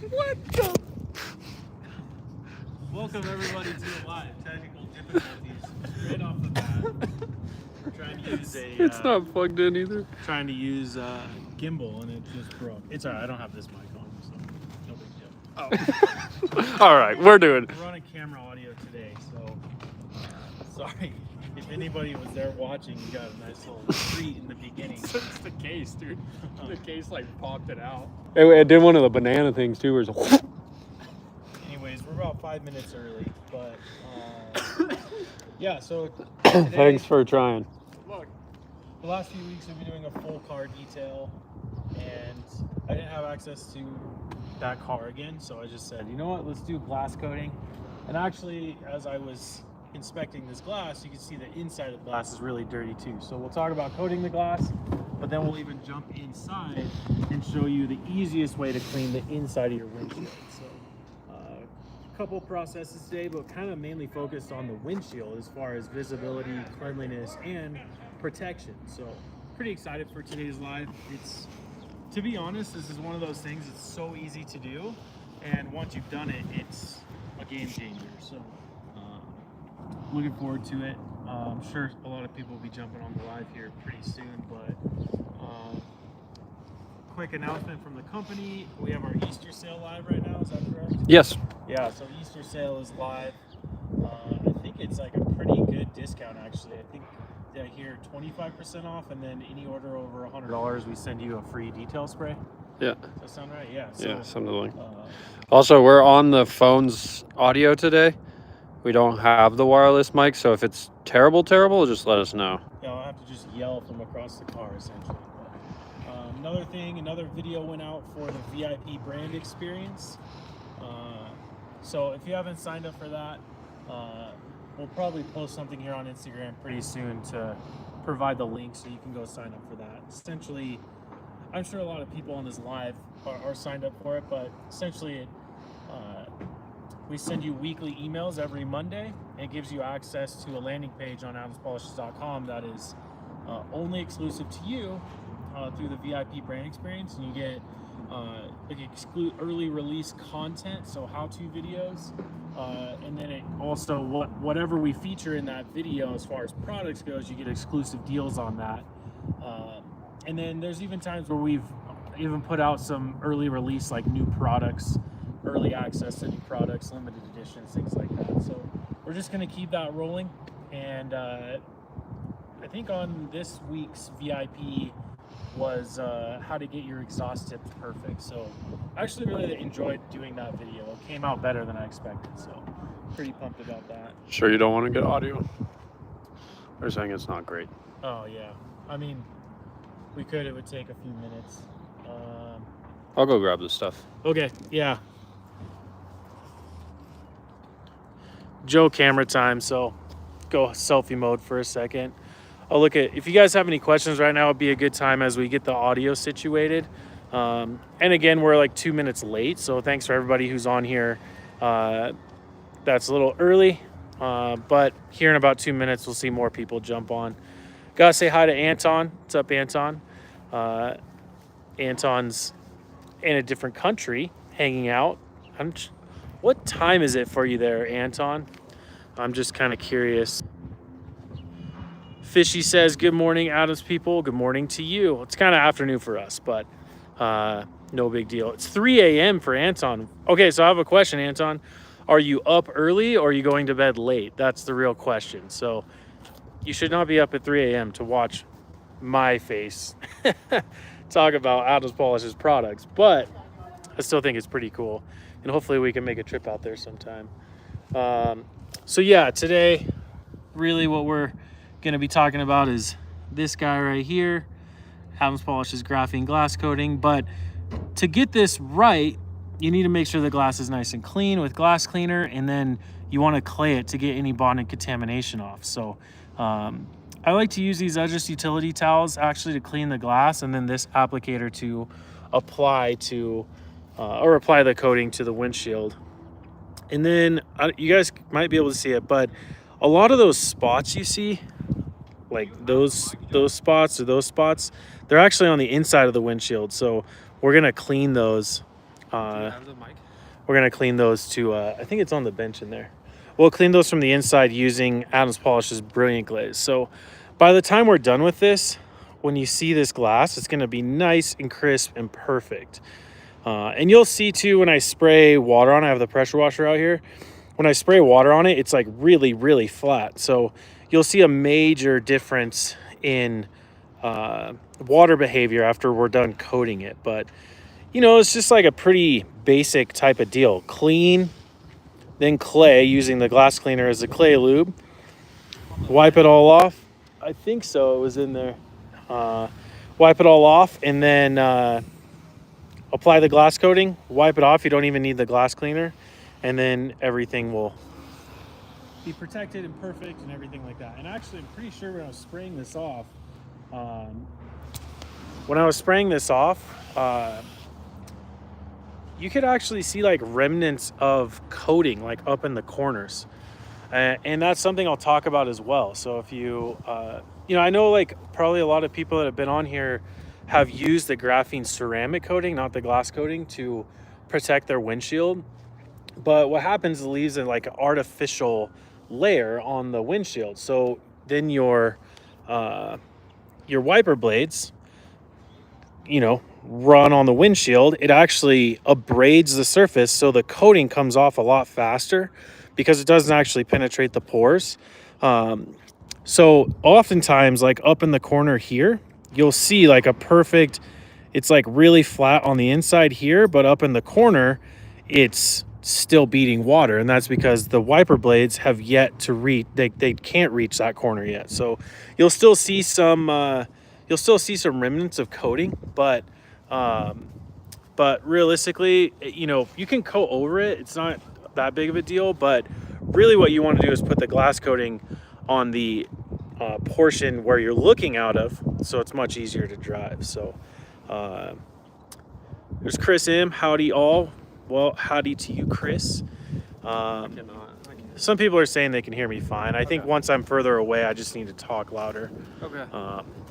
What the? Welcome everybody to the live. Technical difficulties right off the bat. We're trying to use a. It's not plugged in either. Trying to use gimbal and it just broke. It's alright. I don't have this mic on, so no big deal. Oh. All right, we're doing. We're on a camera audio today, so sorry if anybody was there watching. You got a nice little treat in the beginning. It's the case, dude. The case like popped it out. It did one of the banana things too, where it's Anyways, we're about 5 minutes early, but yeah. So today, thanks for trying. look, the last few weeks we've been doing a full car detail, and I didn't have access to that car again, so I just said, you know what, let's do glass coating. And actually, as I was inspecting this glass, you can see the inside of the glass is really dirty too. So we'll talk about coating the glass, but then we'll even jump inside and show you the easiest way to clean the inside of your windshield. So a couple processes today, but kind of mainly focused on the windshield as far as visibility, cleanliness, and protection. So pretty excited for today's live. It's, to be honest, this is one of those things that's so easy to do, and once you've done it, it's a game changer. So looking forward to it. I'm sure a lot of people will be jumping on the live here pretty soon, but quick announcement from the company. We have our Easter sale live right now, is that correct? Yes. Yeah, so Easter sale is live. I think it's like a pretty good discount actually. I think here 25% off, and then any order over $100 we send you a free detail spray. Yeah. Does that sound right? Yeah. So, Yeah, something like. Also, we're on the phone's audio today. We don't have the wireless mic, so if it's terrible, just let us know. Yeah, I'll have to just yell from across the car essentially. But, another thing, another video went out for the VIP brand experience. So if you haven't signed up for that, we'll probably post something here on Instagram pretty soon to provide the link so you can go sign up for that. Essentially, I'm sure a lot of people on this live are signed up for it, but essentially we send you weekly emails every Monday. It gives you access to a landing page on adamspolishes.com that is only exclusive to you through the VIP brand experience, and you get like early release content, so how-to videos, and then it also whatever we feature in that video as far as products goes, you get exclusive deals on that. And then there's even times where we've even put out some early release, like new products, early access to new products, limited editions, things like that. So we're just going to keep that rolling. And I think on this week's VIP was how to get your exhaust tips perfect. So I actually really enjoyed doing that video. It came out better than I expected, so pretty pumped about that. Sure you don't want to get audio? They're saying it's not great. Oh yeah, I mean, we could. It would take a few minutes. I'll go grab this stuff. Okay, yeah. Joe camera time, so go selfie mode for a second. I'll look at, if you guys have any questions right now, it'd be a good time as we get the audio situated. And again, we're like 2 minutes late, so thanks for everybody who's on here. That's a little early, but here in about 2 minutes, we'll see more people jump on. Gotta say hi to Anton. What's up, Anton? Anton's in a different country, hanging out. What time is it for you there, Anton? I'm just kind of curious. Fishy says, good morning, Adams people. Good morning to you. It's kind of afternoon for us, but no big deal. It's 3 a.m. for Anton. Okay, so I have a question, Anton. Are you up early or are you going to bed late? That's the real question. So you should not be up at 3 a.m. to watch my face talk about Adams Polishes products, but I still think it's pretty cool. And hopefully we can make a trip out there sometime. So yeah, today, really what we're going to be talking about is this guy right here, Adams Polishes graphene glass coating. But to get this right, you need to make sure the glass is nice and clean with glass cleaner, and then you want to clay it to get any bond and contamination off. So I like to use these Edgist utility towels actually to clean the glass, and then this applicator to apply to or apply the coating to the windshield. And then you guys might be able to see it, but a lot of those spots you see, like those spots or those spots, they're actually on the inside of the windshield. So we're gonna clean those Do you have the mic? We're gonna clean those to, I think it's on the bench in there. We'll clean those from the inside using Adams Polish's Brilliant Glaze. So by the time we're done with this, when you see this glass, it's gonna be nice and crisp and perfect. And you'll see too, when I spray water on it, I have the pressure washer out here. When I spray water on it, it's like really, really flat. So you'll see a major difference in water behavior after we're done coating it. But you know, it's just like a pretty basic type of deal. Clean, then clay, using the glass cleaner as a clay lube. Wipe it all off. I think so, it was in there. Wipe it all off, and then apply the glass coating. Wipe it off, you don't even need the glass cleaner. And then everything will be protected and perfect and everything like that. And actually, I'm pretty sure when I was spraying this off, you could actually see like remnants of coating like up in the corners. And that's something I'll talk about as well. So if you, you know, I know like probably a lot of people that have been on here have used the graphene ceramic coating, not the glass coating, to protect their windshield. But what happens is it leaves a, like an artificial layer on the windshield. So then your wiper blades, you know, run on the windshield. It actually abrades the surface, so the coating comes off a lot faster because it doesn't actually penetrate the pores. So oftentimes, like up in the corner here, you'll see like a perfect, it's like really flat on the inside here, but up in the corner, it's still beating water. And that's because the wiper blades have yet to reach, they can't reach that corner yet. So you'll still see some remnants of coating, but realistically, you know, you can coat over it. It's not that big of a deal, but really what you want to do is put the glass coating on the portion where you're looking out of, so it's much easier to drive. So there's Chris M. Howdy all. Well, howdy to you, Chris. Some people are saying they can hear me fine. I think once I'm further away, I just need to talk louder. Okay.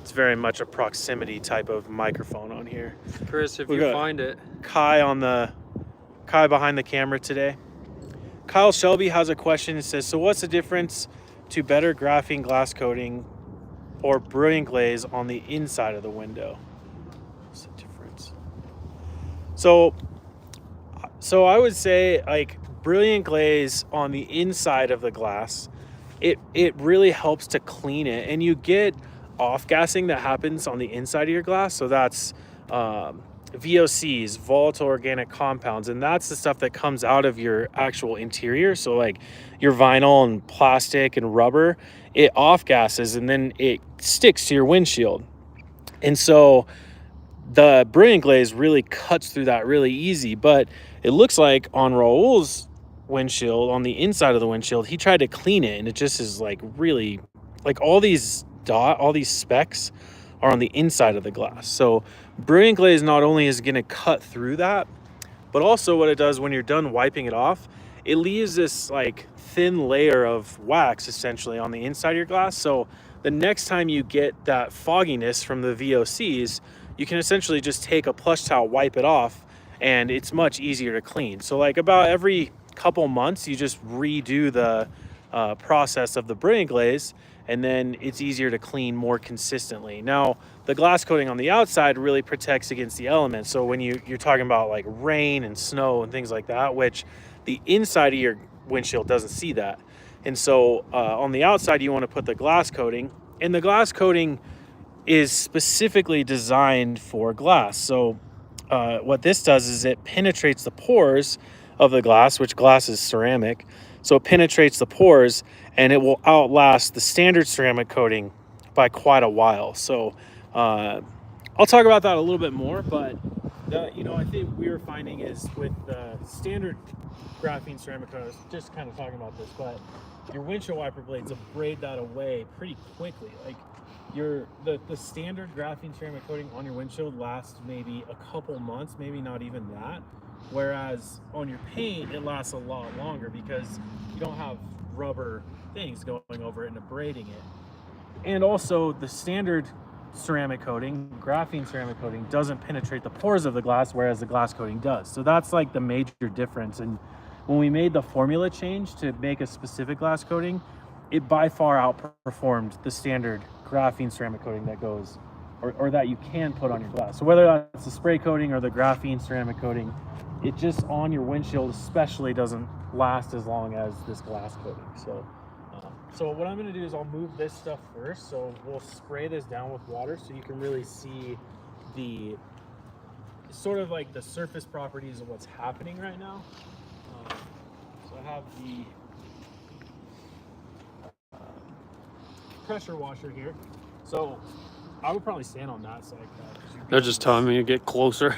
It's very much a proximity type of microphone on here. Chris, if you find it. Kai behind the camera today. Kyle Shelby has a question. It says, so what's the difference to better graphene glass coating or Brilliant Glaze on the inside of the window? What's the difference? So I would say like Brilliant Glaze on the inside of the glass, it really helps to clean it, and you get off-gassing that happens on the inside of your glass. So that's VOCs, volatile organic compounds, and that's the stuff that comes out of your actual interior. So like your vinyl and plastic and rubber, it off-gasses and then it sticks to your windshield. And so the Brilliant Glaze really cuts through that really easy. But it looks like on Raul's windshield, on the inside of the windshield, he tried to clean it, and it just is like really, like all these specks are on the inside of the glass. So Brilliant Glaze not only is going to cut through that, but also what it does when you're done wiping it off, it leaves this like thin layer of wax essentially on the inside of your glass. So the next time you get that fogginess from the VOCs, you can essentially just take a plush towel, wipe it off, and it's much easier to clean. So like about every couple months, you just redo the process of the Brilliant Glaze, and then it's easier to clean more consistently. Now, the glass coating on the outside really protects against the elements. So when you're talking about like rain and snow and things like that, which the inside of your windshield doesn't see that. And so on the outside, you want to put the glass coating, and the glass coating is specifically designed for glass. So what this does is it penetrates the pores of the glass, which glass is ceramic. So it penetrates the pores, and it will outlast the standard ceramic coating by quite a while. So I'll talk about that a little bit more, but I think we were finding is with the standard graphene ceramic coating, I was just kind of talking about this, but your windshield wiper blades abrade that away pretty quickly. Like the standard graphene ceramic coating on your windshield lasts maybe a couple months, maybe not even that. Whereas on your paint, it lasts a lot longer because you don't have rubber things going over it and abrading it. And also the standard ceramic coating, graphene ceramic coating, doesn't penetrate the pores of the glass, whereas the glass coating does. So that's like the major difference. And when we made the formula change to make a specific glass coating, it by far outperformed the standard graphene ceramic coating that goes, or that you can put on your glass. So whether that's the spray coating or the graphene ceramic coating, it just on your windshield especially doesn't last as long as this glass coating. So what I'm going to do is I'll move this stuff first. So we'll spray this down with water so you can really see the sort of like the surface properties of what's happening right now. So I have the pressure washer here. So I would probably stand on that side. They're just telling me to get closer.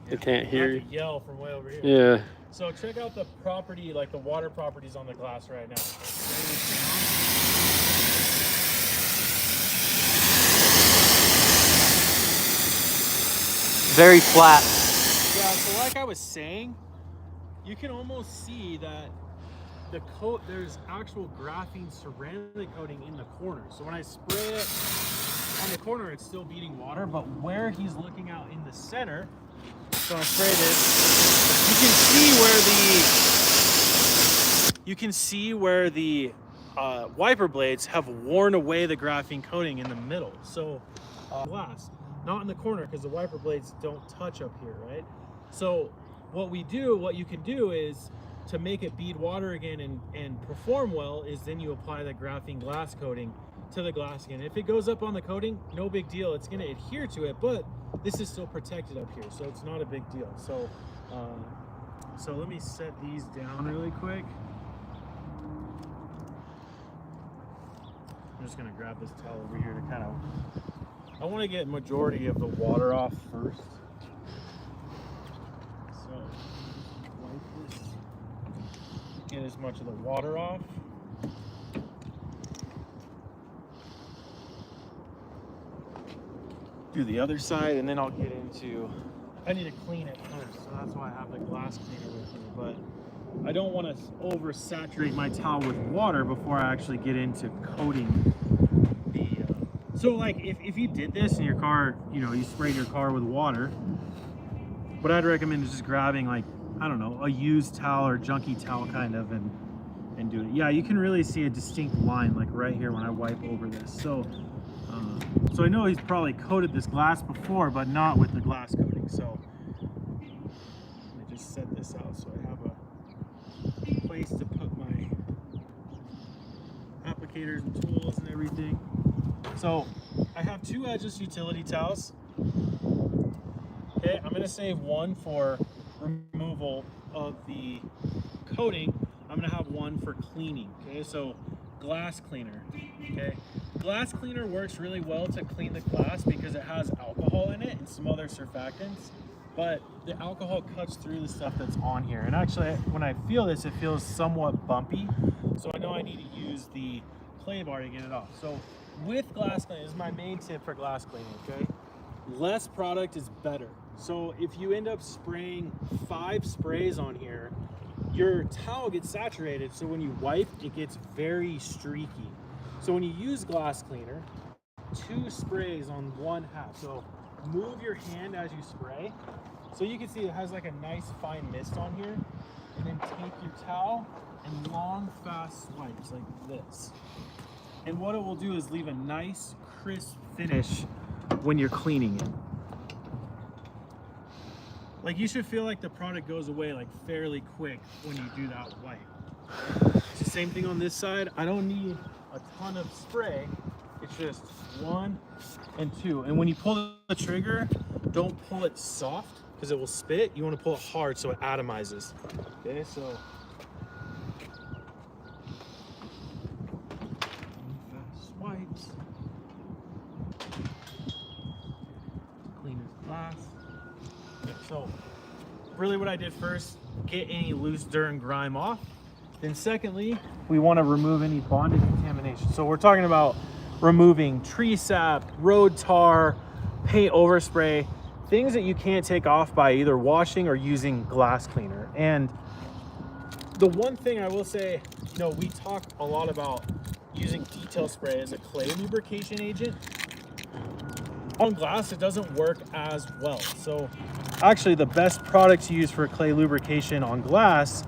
They can't hear you. Yell from way over here. Yeah. So check out the property, like the water properties on the glass right now. Very flat. Yeah, so like I was saying, you can almost see that there's actual graphene ceramic coating in the corner. So when I spray it on the corner, it's still beating water, but where he's looking out in the center, so I spray this, you can see where the wiper blades have worn away the graphene coating in the middle. So glass, not in the corner because the wiper blades don't touch up here, right? So what you can do is to make it bead water again and perform well is then you apply the graphene glass coating to the glass again. If it goes up on the coating, no big deal. It's going to adhere to it, but this is still protected up here, so it's not a big deal. So so let me set these down really quick. I'm just going to grab this towel over here to kind of, I want to get majority of the water off first. So wipe this, get as much of the water off. Do the other side, and then I'll get into, I need to clean it first, so that's why I have the glass cleaner with me, but I don't want to oversaturate my towel with water before I actually get into coating the, so like if you did this in your car, you know, you sprayed your car with water, what I'd recommend is just grabbing like, I don't know, a used towel or junky towel kind of, and do it. Yeah, you can really see a distinct line like right here when I wipe over this. So I know he's probably coated this glass before, but not with the glass coating. So let me just set this out so I have a place to put my applicators and tools and everything. So I have two edgeless utility towels. Okay, I'm gonna save one for removal of the coating. I'm gonna have one for cleaning. Okay, so glass cleaner. Okay, glass cleaner works really well to clean the glass because it has alcohol in it and some other surfactants, but the alcohol cuts through the stuff that's on here. And actually, when I feel this, it feels somewhat bumpy, so I know I need to use the clay bar to get it off. So with glass cleaning, this is my main tip for glass cleaning. Okay, less product is better. So if you end up spraying 5 sprays on here, your towel gets saturated, so when you wipe, it gets very streaky. So when you use glass cleaner, 2 sprays on 1/2. So move your hand as you spray. So you can see it has like a nice fine mist on here. And then take your towel and long, fast swipes like this. And what it will do is leave a nice, crisp finish when you're cleaning it. Like you should feel like the product goes away like fairly quick when you do that wipe. It's the same thing on this side. I don't need a ton of spray. It's just 1 and 2. And when you pull the trigger, don't pull it soft because it will spit. You want to pull it hard so it atomizes. Okay, so fast swipes. Clean as glass. So really what I did first, get any loose dirt and grime off. Then secondly, we want to remove any bonded contamination. So we're talking about removing tree sap, road tar, paint overspray, things that you can't take off by either washing or using glass cleaner. And the one thing I will say, you know, we talk a lot about using detail spray as a clay lubrication agent. on glass, it doesn't work as well. So actually the best product to use for clay lubrication on glass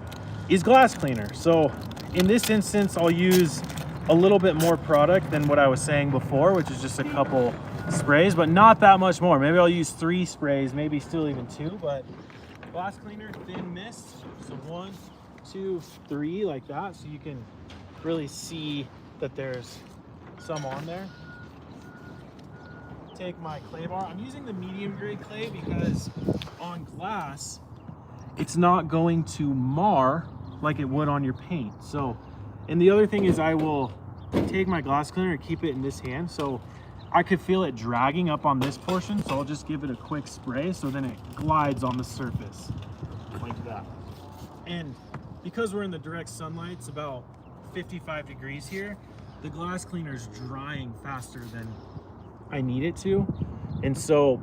is glass cleaner. So in this instance, I'll use a little bit more product than what I was saying before, which is just a couple sprays, but not that much more. Maybe I'll use 3 sprays, maybe still even 2, but glass cleaner, thin mist. So 1, 2, 3 like that. So you can really see that there's some on there. Take my clay bar. I'm using the medium grade clay because on glass, it's not going to mar like it would on your paint. So, and the other thing is I will take my glass cleaner and keep it in this hand. So I could feel it dragging up on this portion. So I'll just give it a quick spray. So then it glides on the surface like that. And because we're in the direct sunlight, it's about 55 degrees here. The glass cleaner is drying faster than I need it to. And so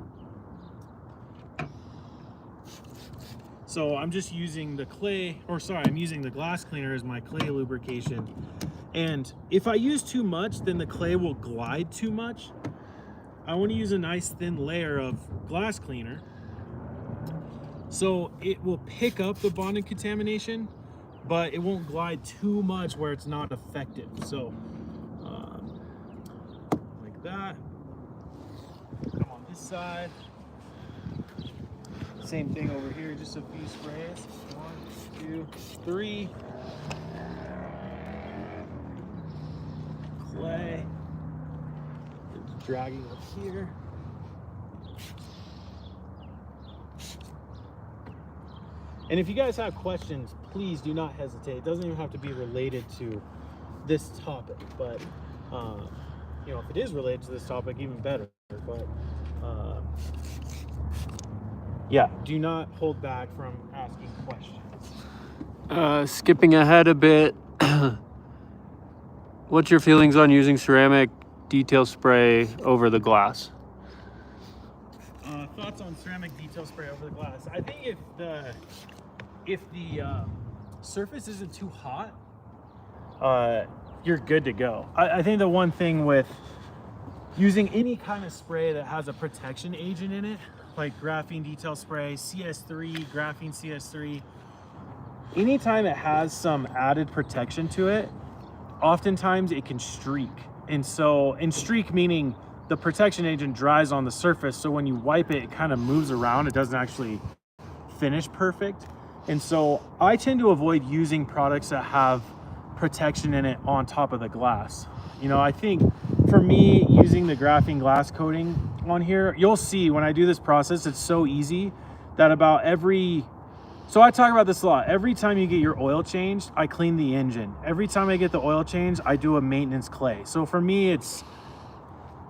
I'm just using the clay, or sorry, I'm using the glass cleaner as my clay lubrication. And if I use too much, then the clay will glide too much. I want to use a nice thin layer of glass cleaner so it will pick up the bonding contamination, but it won't glide too much where it's not effective. So like that. Come on this side. Same thing over here, just a few sprays. 1, 2, 3. Clay. It's dragging up here. And if you guys have questions, please do not hesitate. It doesn't even have to be related to this topic, but you know, if it is related to this topic, even better. But yeah, do not hold back from asking questions. Skipping ahead a bit, what's your feelings on using ceramic detail spray over the glass? Thoughts on ceramic detail spray over the glass? I think if the surface isn't too hot, you're good to go. I think the one thing with using any kind of spray that has a protection agent in it, like graphene detail spray, CS3, graphene CS3, anytime it has some added protection to it, oftentimes it can streak. And streak meaning the protection agent dries on the surface, so when you wipe it, it kind of moves around. It doesn't actually finish perfect. And so I tend to avoid using products that have protection in it on top of the glass. You know, I think for me, using the graphene glass coating on here, you'll see when I do this process, it's so easy that so I talk about this a lot. Every time you get your oil changed, I clean the engine. Every time I get the oil changed, I do a maintenance clay. So for me,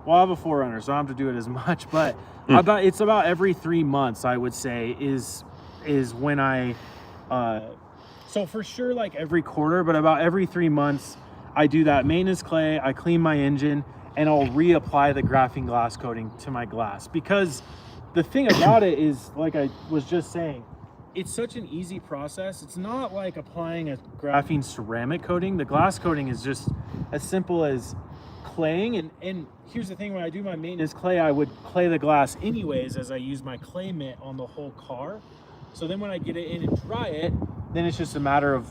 well, I have a 4Runner, so I don't have to do it as much, but it's about every 3 months, I would say, is when I, so for sure, like every quarter, but about every 3 months, I do that maintenance clay, I clean my engine, and I'll reapply the graphene glass coating to my glass. Because the thing about it is, like I was just saying, it's such an easy process. It's not like applying a graphene ceramic coating. The glass coating is just as simple as claying. And here's the thing, when I do my maintenance clay, I would clay the glass anyways as I use my clay mitt on the whole car. So then when I get it in and dry it, then it's just a matter of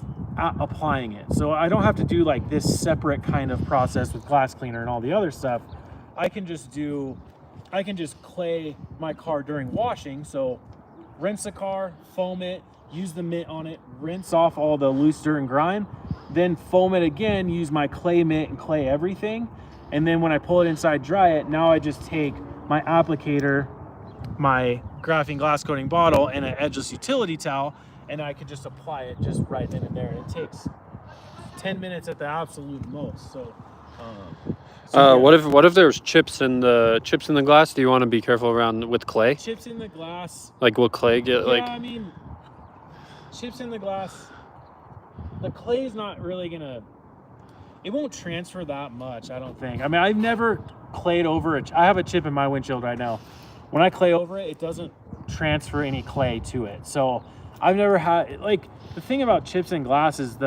applying it. So I don't have to do like this separate kind of process with glass cleaner and all the other stuff. I can just clay my car during washing. So rinse the car, foam it, use the mitt on it, rinse off all the loose dirt and grime, then foam it again, use my clay mitt and clay everything. And then when I pull it inside, dry it, now I just take my applicator, my graphene glass coating bottle, and an edgeless utility towel, and I can just apply it just right then and there. And it takes 10 minutes at the absolute most. So yeah. What if there's chips in the glass? Do you want to be careful around with clay? Chips in the glass. Like, will clay get like? Yeah, I mean, chips in the glass. The clay is not really gonna. It won't transfer that much, I don't think. I mean, I've never clayed over I have a chip in my windshield right now. When I clay over it, it doesn't transfer any clay to it. So I've never had, like, the thing about chips in glass is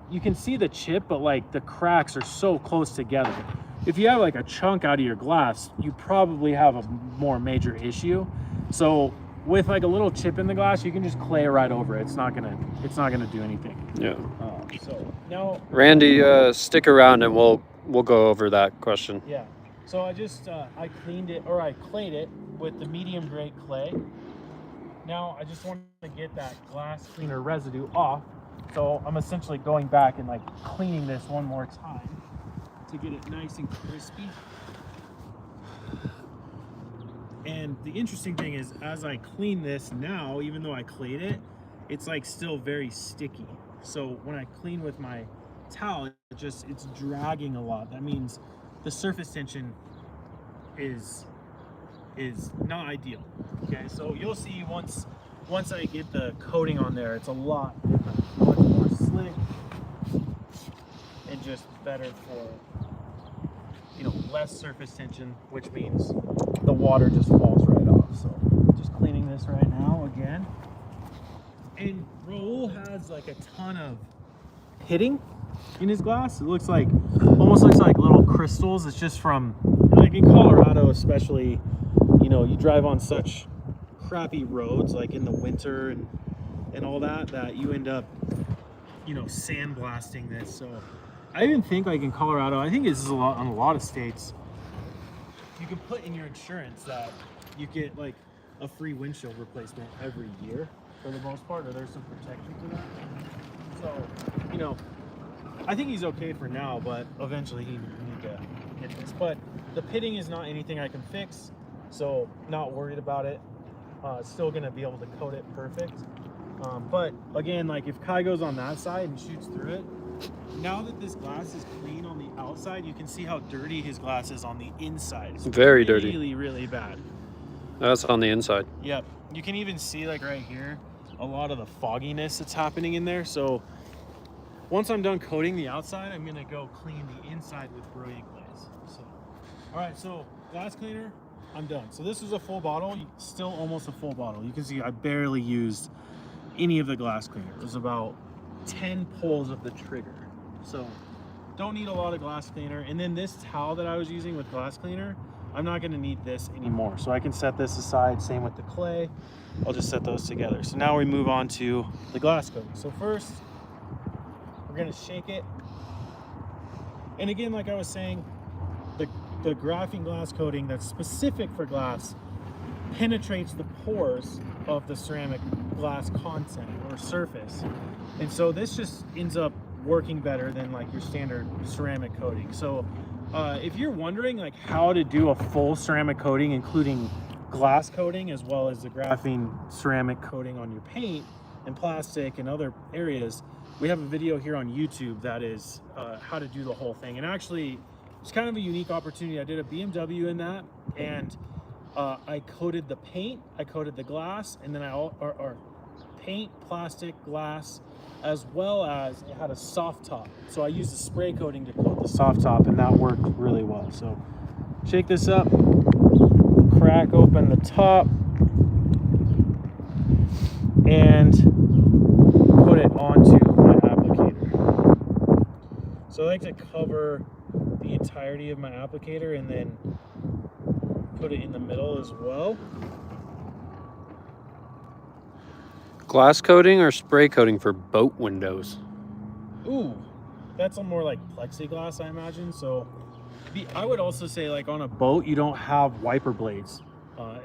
you can see the chip, but like the cracks are so close together. if you have like a chunk out of your glass, you probably have a more major issue. So with like a little chip in the glass, you can just clay right over it. It's not gonna do anything. Yeah. So now, Randy, stick around and we'll go over that question. yeah. So I just I cleaned it, or I clayed it with the medium grade clay. Now I just wanted to get that glass cleaner residue off. So I'm essentially going back and like cleaning this one more time to get it nice and crispy. And the interesting thing is, as I clean this now, even though I clayed it, it's like still very sticky. So when I clean with my towel, it's dragging a lot. That means the surface tension is not ideal. Okay, so you'll see once I get the coating on there, it's a lot different, much more slick and just better for, you know, less surface tension, which means the water just falls right off. So just cleaning this right now again. And Raul has like a ton of pitting in his glass. It looks like, almost looks like little crystals. It's just from, like in Colorado especially, you know, you drive on such crappy roads like in the winter and all that you end up, you know, sandblasting this. So I even think like in Colorado, I think this is a lot on a lot of states, you can put in your insurance that you get like a free windshield replacement every year for the most part, or there's some protection to that. So, you know, I think he's okay for now, but eventually he need to get this. But the pitting is not anything I can fix, so not worried about it. Still gonna be able to coat it perfect. But again, like if Kai goes on that side and shoots through it, now that this glass is clean on the outside, you can see how dirty his glass is on the inside. It's very dirty. Really, really bad. That's on the inside. Yep. You can even see like right here, a lot of the fogginess that's happening in there. So once I'm done coating the outside, I'm gonna go clean the inside with brilliant glaze. So, all right, so glass cleaner, I'm done. So this was a full bottle, still almost a full bottle. You can see I barely used any of the glass cleaner. It was about 10 pulls of the trigger. So don't need a lot of glass cleaner. And then this towel that I was using with glass cleaner, I'm not gonna need this anymore. So I can set this aside, same with the clay. I'll just set those together. So now we move on to the glass coating. So first, we're gonna shake it. And again, like I was saying, the graphene glass coating that's specific for glass penetrates the pores of the ceramic glass content or surface. And so this just ends up working better than like your standard ceramic coating. So if you're wondering like how to do a full ceramic coating, including glass coating as well as the graphene ceramic coating on your paint and plastic and other areas, we have a video here on YouTube that is how to do the whole thing. And actually, it's kind of a unique opportunity. I did a BMW in that, and I coated the paint, I coated the glass, and then or paint, plastic, glass, as well as it had a soft top. So I used a spray coating to coat the soft top, and that worked really well. So shake this up, crack open the top, and put it onto my applicator. So I like to cover the entirety of my applicator and then put it in the middle as well. Glass coating or spray coating for boat windows? Ooh, that's a more like plexiglass, I imagine. So I would also say like on a boat, you don't have wiper blades.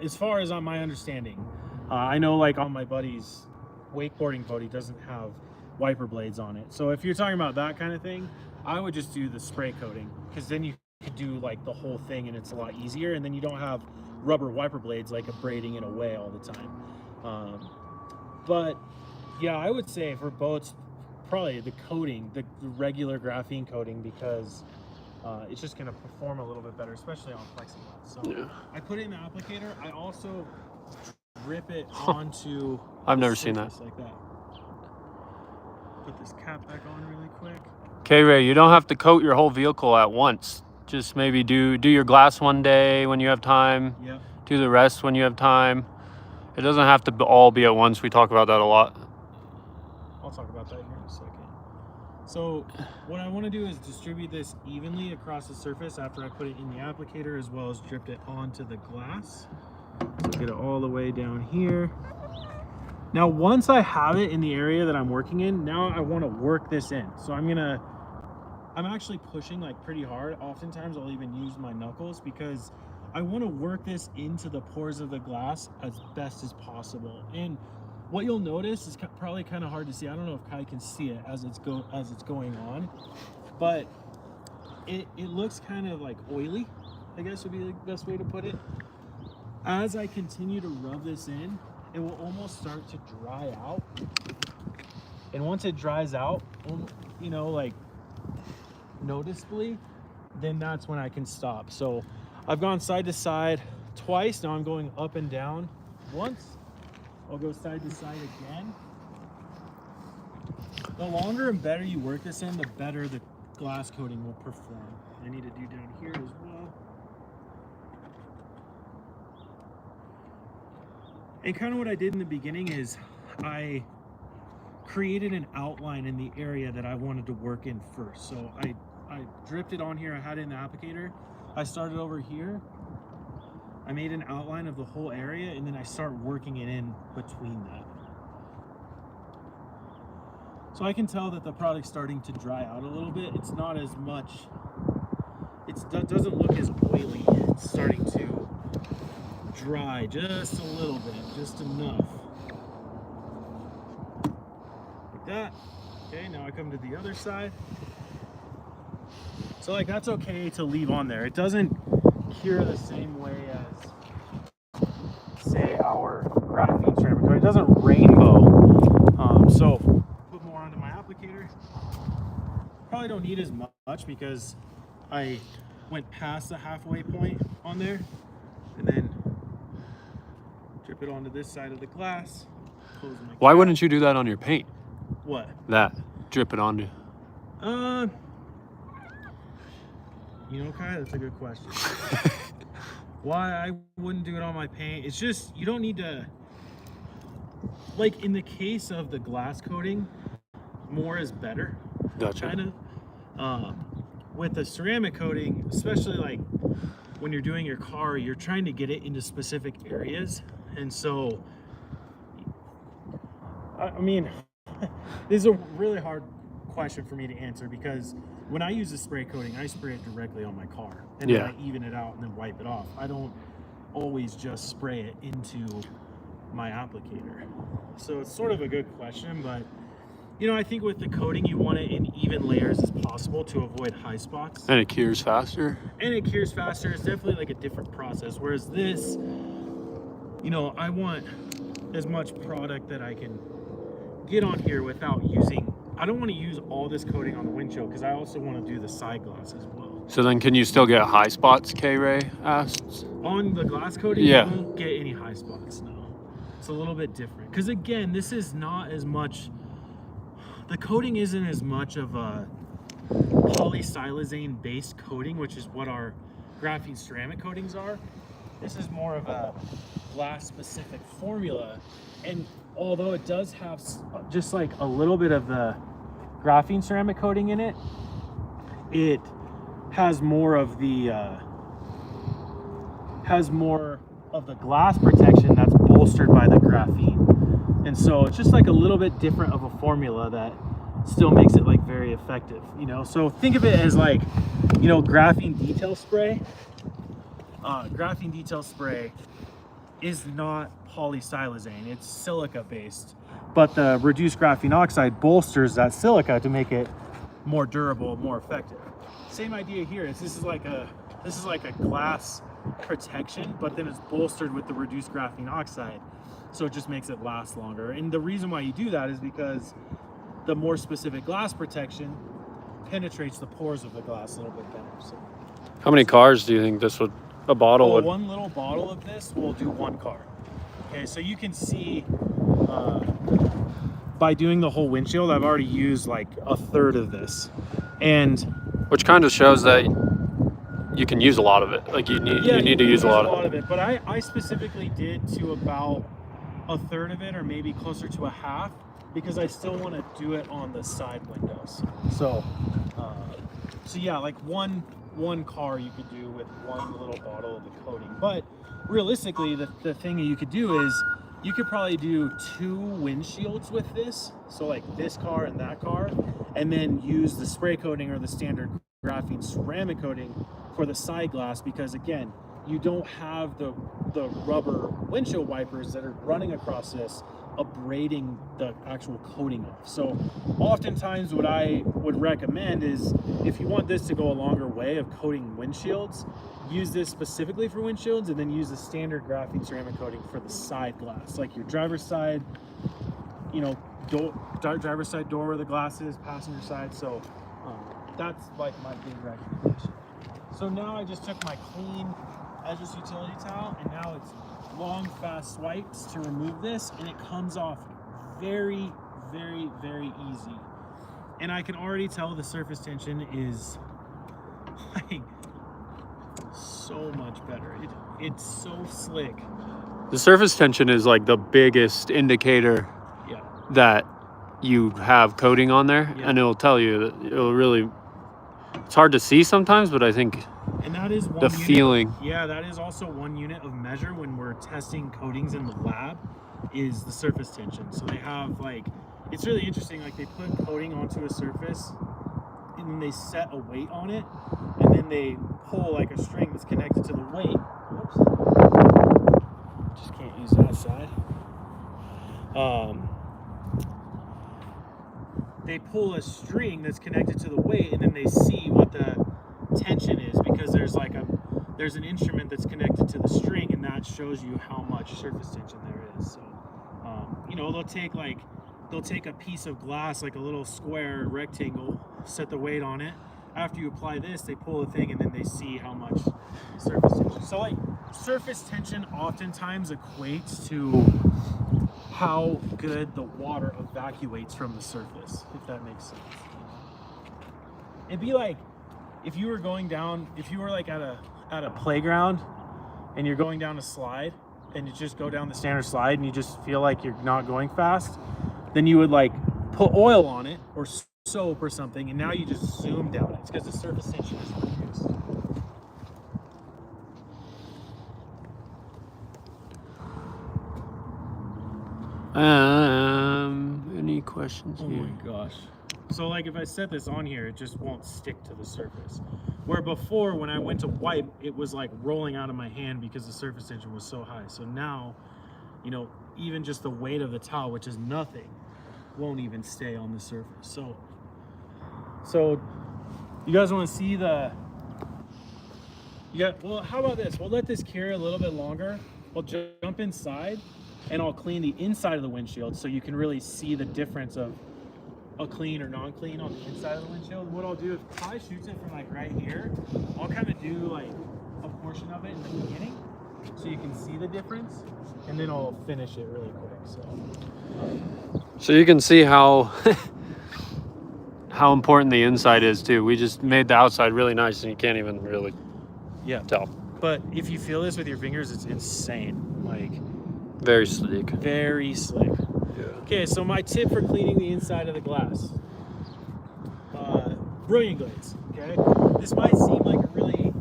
As far as on my understanding, I know like on my buddy's wakeboarding boat, he doesn't have wiper blades on it. So if you're talking about that kind of thing, I would just do the spray coating, because then you could do like the whole thing and it's a lot easier, and then you don't have rubber wiper blades like abrading it away all the time. But yeah, I would say for boats, probably the coating, the regular graphene coating, because it's just going to perform a little bit better, especially on plexiglass. So yeah. I put it in the applicator. I also drip it onto I've never seen that. Like that. Put this cap back on really quick. Okay, Ray, you don't have to coat your whole vehicle at once. Just maybe do your glass one day when you have time. Yep. Do the rest when you have time. It doesn't have to all be at once. We talk about that a lot. I'll talk about that here in a second. So what I want to do is distribute this evenly across the surface after I put it in the applicator, as well as drip it onto the glass. So get it all the way down here. Now, once I have it in the area that I'm working in, now I want to work this in. So I'm actually pushing like pretty hard. Oftentimes I'll even use my knuckles because I want to work this into the pores of the glass as best as possible. And what you'll notice is probably kind of hard to see. I don't know if Kai can see it as it's going on, but it looks kind of like oily, I guess would be the best way to put it. As I continue to rub this in, it will almost start to dry out. And once it dries out, you know, like noticeably, then that's when I can stop. So I've gone side to side twice. Now I'm going up and down once. I'll go side to side again. The longer and better you work this in, the better the glass coating will perform. I need to do down here as well. And kind of what I did in the beginning is I created an outline in the area that I wanted to work in first. So I dripped it on here. I had it in the applicator. I started over here. I made an outline of the whole area, and then I start working it in between that. So I can tell that the product's starting to dry out a little bit. It's not as much, it doesn't look as oily. It's starting to dry just a little bit, just enough. Like that. Okay, now I come to the other side. So like that's okay to leave on there. It doesn't cure the same way as, say, our graphene ceramic coating. It doesn't rainbow. So put more onto my applicator. Probably don't need as much because I went past the halfway point on there, and then drip it onto this side of the glass. Close my Why cap. wouldn't you do that on your paint? What? That. Drip it onto. You know, Kai, that's a good question. Why I wouldn't do it on my paint? It's just, you don't need to, like in the case of the glass coating, more is better. Gotcha. Kind of. With the ceramic coating, especially like when you're doing your car, you're trying to get it into specific areas. And so, I mean, this is a really hard question for me to answer because when I use a spray coating, I spray it directly on my car and then I even it out and then wipe it off. I don't always just spray it into my applicator. So it's sort of a good question, but you know, I think with the coating, you want it in even layers as possible to avoid high spots. And it cures faster? And it cures faster. It's definitely like a different process. Whereas this, you know, I want as much product that I can get on here without using, I don't want to use all this coating on the windshield because I also want to do the side glass as well. So then can you still get high spots, K-Ray asks? On the glass coating, Yeah. you won't get any high spots, no. It's a little bit different. Because again, this is not as much, the coating isn't as much of a polystyrene based coating, which is what our graphene ceramic coatings are. This is more of a glass specific formula. And although it does have just like a little bit of the graphene ceramic coating in it, it has more of the glass protection that's bolstered by the graphene. And so it's just like a little bit different of a formula that still makes it like very effective, you know? So think of it as like, you know, graphene detail spray. Graphene detail spray is not polystyrene, it's silica based, but the reduced graphene oxide bolsters that silica to make it more durable, more effective. Same idea here. This is like a glass protection, but then it's bolstered with the reduced graphene oxide, so it just makes it last longer. And the reason why you do that is because the more specific glass protection penetrates the pores of the glass a little bit better. So, How many cars do you think this would, a bottle would? One little bottle of this will do one car. Okay, so you can see by doing the whole windshield, I've already used like a third of this, and Which kind of shows that you can use a lot of it. Like you need to use a lot of it. But I specifically did to about a third of it, or maybe closer to a half, because I still want to do it on the side windows. So, so yeah, like one car you could do with one little bottle of the coating. But realistically, the thing that you could do is you could probably do 2 windshields with this. So like this car and that car, and then use the spray coating or the standard graphene ceramic coating for the side glass, because again, you don't have the rubber windshield wipers that are running across this abrading the actual coating off. So oftentimes what I would recommend is, if you want this to go a longer way of coating windshields, use this specifically for windshields, and then use the standard graphene ceramic coating for the side glass, like your driver's side, you know, driver's side door where the glass is, passenger side. So that's like my big recommendation. So now I just took my clean edgeless utility towel, and now it's long, fast swipes to remove this, and it comes off very, very, very easy. And I can already tell the surface tension is like so much better. It's so slick. The surface tension is like the biggest indicator that you have coating on there, and it'll tell you that it'll really, it's hard to see sometimes, but I think and that is one the unit, feeling. Yeah, that is also one unit of measure when we're testing coatings in the lab, is the surface tension. So they have like, it's really interesting, like they put coating onto a surface and then they set a weight on it, and then they pull like a string that's connected to the weight. Whoops. Just can't use that side. They pull a string that's connected to the weight, and then they see what the tension is, because there's an instrument that's connected to the string, and that shows you how much surface tension there is. So you know, they'll take a piece of glass, like a little square rectangle, set the weight on it. After you apply this, they pull the thing, and then they see how much surface tension. So like surface tension oftentimes equates to how good the water evacuates from the surface, if that makes sense. It'd be like if you were going down, if you were like at a playground and you're going down a slide, and you just go down the standard slide and you just feel like you're not going fast, then you would like put oil on it or soap or something, and now you just zoom down it. It's because the surface tension is reduced. Any questions here? Oh my gosh. So like if I set this on here, it just won't stick to the surface. Where before, when I went to wipe, it was like rolling out of my hand because the surface tension was so high. So now, you know, even just the weight of the towel, which is nothing, won't even stay on the surface. So you guys want to see the, well, how about this? We'll let this cure a little bit longer. We'll jump inside, and I'll clean the inside of the windshield so you can really see the difference of a clean or non-clean on the inside of the windshield. What I'll do, if Ty shoots it from like right here, I'll kind of do like a portion of it in the beginning so you can see the difference, and then I'll finish it really quick. So you can see how how important the inside is too. We just made the outside really nice, and you can't even really tell. But if you feel this with your fingers, it's insane. Like very slick. Very slick. Yeah. Okay, so my tip for cleaning the inside of the glass. Brilliant glaze, okay? This might seem like a really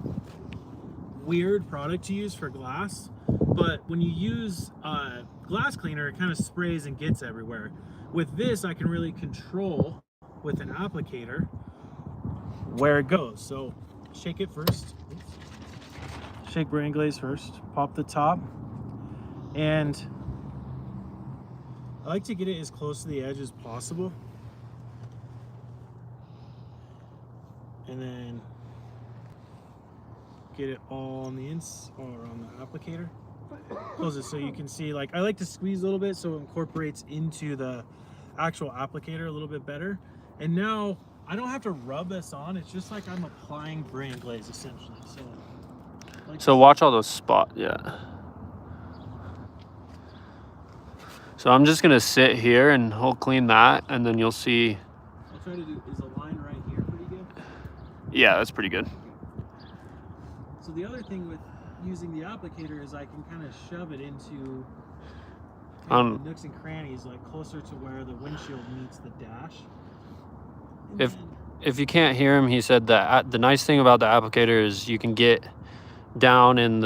weird product to use for glass, but when you use glass cleaner, it kind of sprays and gets everywhere. With this, I can really control with an applicator where it goes. So shake it first. Shake brilliant glaze first. Pop the top. And I like to get it as close to the edge as possible. And then get it all on the on the applicator. Close it so you can see, like I like to squeeze a little bit so it incorporates into the actual applicator a little bit better. And now I don't have to rub this on, it's just like I'm applying brilliant glaze essentially. So watch all those spots, So I'm just gonna sit here and I'll clean that, and then you'll see. I'll try to do, is a line right here pretty good? Yeah, that's pretty good. So the other thing with using the applicator is I can kind of shove it into the nooks and crannies, like closer to where the windshield meets the dash. If you can't hear him, he said that the nice thing about the applicator is you can get down in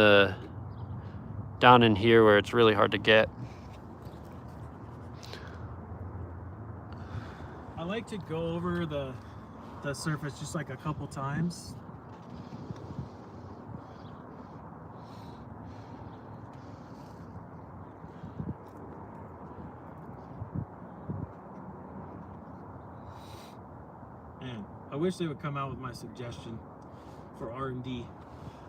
here where it's really hard to get. I like to go over the surface just like a couple times. Man, I wish they would come out with my suggestion for R&D.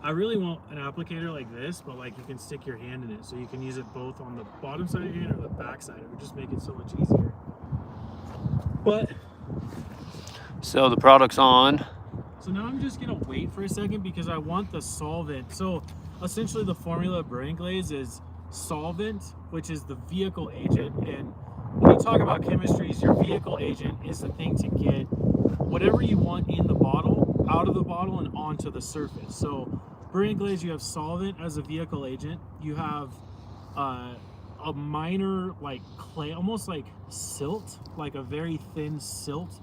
I really want an applicator like this, but like you can stick your hand in it, so you can use it both on the bottom side of your hand or the back side. It would just make it so much easier. But so the product's on. So now I'm just gonna wait for a second because I want the solvent. So essentially the formula of burning glaze is solvent, which is the vehicle agent. And when you talk about chemistries, your vehicle agent is the thing to get whatever you want in the bottle, out of the bottle and onto the surface. So burning glaze, you have solvent as a vehicle agent. You have a minor like clay, almost like silt, like a very thin silt.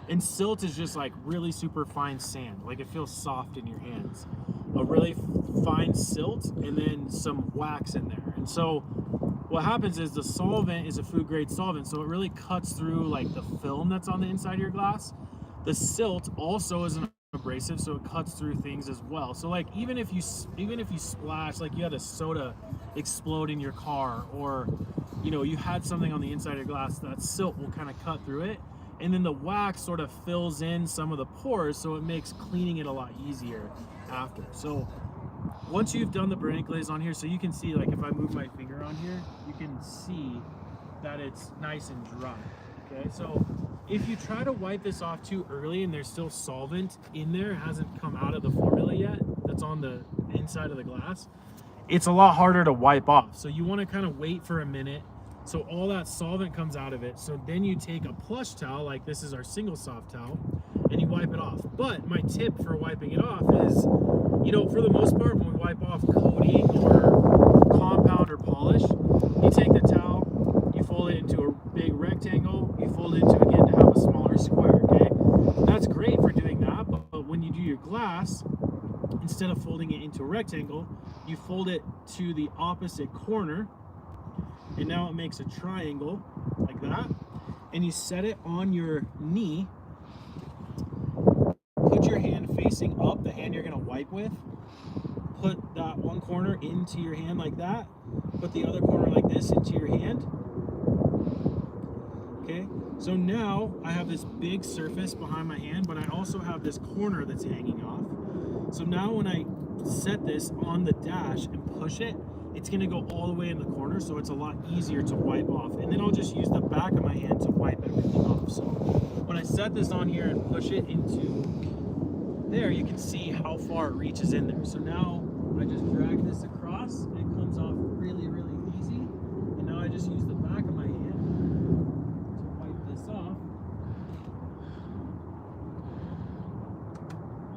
And silt is just like really super fine sand, like it feels soft in your hands. A really fine silt and then some wax in there. And so what happens is the solvent is a food grade solvent, so it really cuts through like the film that's on the inside of your glass. The silt also is an abrasive, so it cuts through things as well. So like even if you splash, like you had a soda explode in your car, or you know you had something on the inside of your glass, that silt will kind of cut through it. And then the wax sort of fills in some of the pores, so it makes cleaning it a lot easier after. So once you've done the burning glaze on here, so you can see, like if I move my finger on here, you can see that it's nice and dry. Okay, so if you try to wipe this off too early and there's still solvent in there, it hasn't come out of the formula yet, that's on the inside of the glass, it's a lot harder to wipe off. So you want to kind of wait for a minute so all that solvent comes out of it. So then you take a plush towel, like this is our single soft towel, and you wipe it off. But my tip for wiping it off is, you know, for the most part, when we wipe off coating or compound or polish, you take the towel, you fold it into a big rectangle, you fold it into again to have a smaller square, okay? That's great for doing that, but when you do your glass, instead of folding it into a rectangle, you fold it to the opposite corner, and now it makes a triangle like that, and you set it on your knee. Put your hand facing up, the hand you're gonna wipe with. Put that one corner into your hand like that. Put the other corner like this into your hand. Okay, so now I have this big surface behind my hand, but I also have this corner that's hanging off. So now when I set this on the dash and push it, it's gonna go all the way in the corner, so it's a lot easier to wipe off. And then I'll just use the back of my hand to wipe everything off. So when I set this on here and push it into there, you can see how far it reaches in there. So now I just drag this across, and it comes off really, really easy. And now I just use the back of my hand to wipe this off.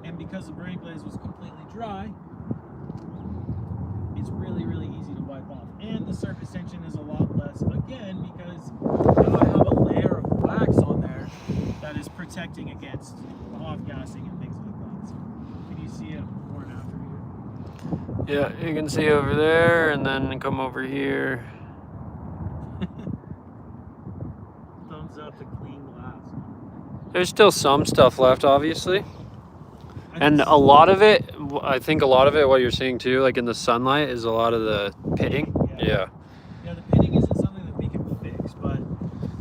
And because the burning glaze was completely dry, it's really, really easy to wipe off. And the surface tension is a lot less, again, because now I have a layer of wax on there that is protecting against off-gassing and things like that. So can you see it before and after here? Yeah, you can see over there and then come over here. Thumbs up to clean glass. There's still some stuff left, obviously. And a lot of it, I think a lot of it, what you're seeing too, like in the sunlight, is a lot of the pitting. Yeah, the pitting isn't something that we can fix, but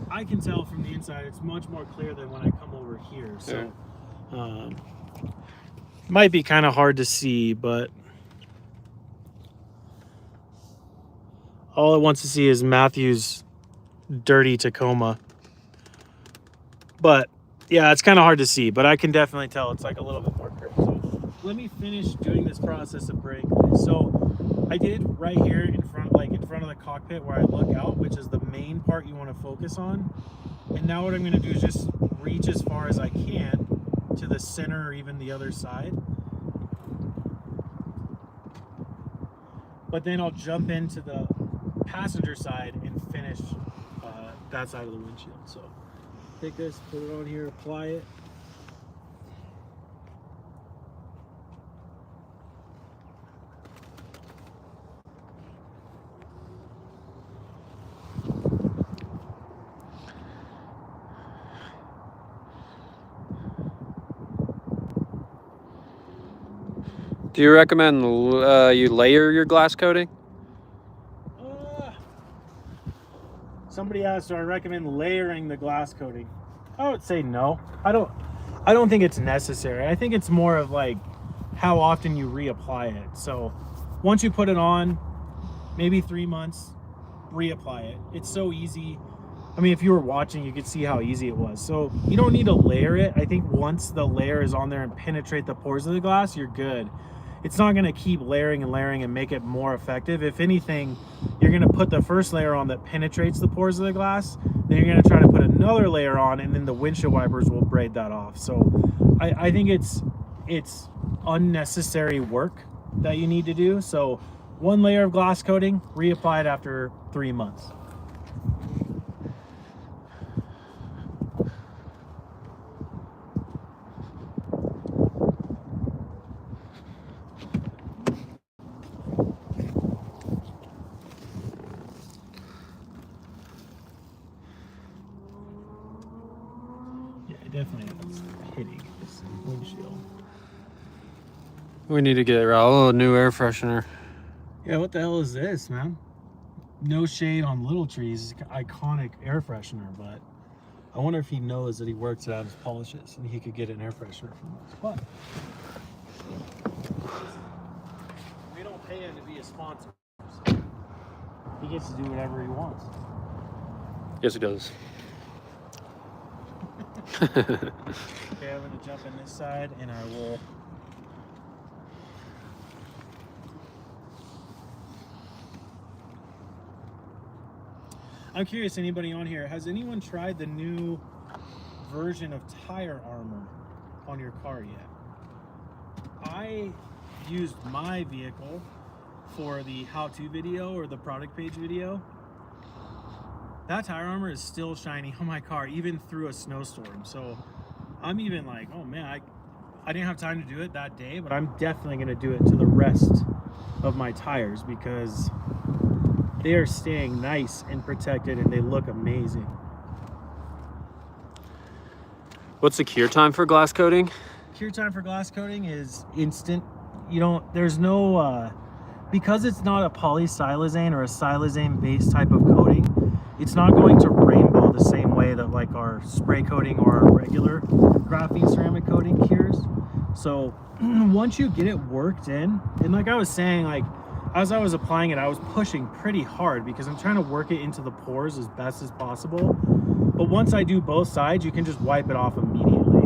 I can tell from the inside it's much more clear than when I come over here. So might be kind of hard to see, but all it wants to see is Matthew's dirty Tacoma. But yeah, it's kind of hard to see, but I can definitely tell it's like a little bit more clear. So let me finish doing this process of burning glaze. So I did right here in front of the cockpit where I look out, which is the main part you want to focus on. And now what I'm going to do is just reach as far as I can to the center or even the other side. But then I'll jump into the passenger side and finish that side of the windshield. So take this, put it on here, apply it. Do you recommend you layer your glass coating? Somebody asked, do I recommend layering the glass coating? I would say no. I don't think it's necessary. I think it's more of like how often you reapply it. So once you put it on, maybe 3 months, reapply it. It's so easy. I mean, if you were watching, you could see how easy it was. So you don't need to layer it. I think once the layer is on there and penetrate the pores of the glass, you're good. It's not going to keep layering and layering and make it more effective. If anything, you're going to put the first layer on that penetrates the pores of the glass, then you're going to try to put another layer on, and then the windshield wipers will braid that off. So I think it's unnecessary work that you need to do. So 1 layer of glass coating, reapply it after 3 months. Definitely hitting this windshield. We need to get a new air freshener. Yeah, what the hell is this, man? No Shade on Little Trees, iconic air freshener, but I wonder if he knows that he works it out his polishes and he could get an air freshener from us. But we don't pay him to be a sponsor, so he gets to do whatever he wants. Yes, he does. Okay, I'm gonna jump in this side and I will. I'm curious, anybody on here, has anyone tried the new version of tire armor on your car yet? I used my vehicle for the how-to video or the product page video. That tire armor is still shiny on my car, even through a snowstorm. So I'm even like, oh man, I didn't have time to do it that day, but I'm definitely gonna do it to the rest of my tires because they are staying nice and protected and they look amazing. What's the cure time for glass coating? Cure time for glass coating is instant. You don't, there's no, because it's not a polystyrene or a silazane based type of coating, it's not going to rainbow the same way that like our spray coating or our regular graphene ceramic coating cures. So once you get it worked in, and like I was saying, like as I was applying it, I was pushing pretty hard because I'm trying to work it into the pores as best as possible. But once I do both sides, you can just wipe it off immediately.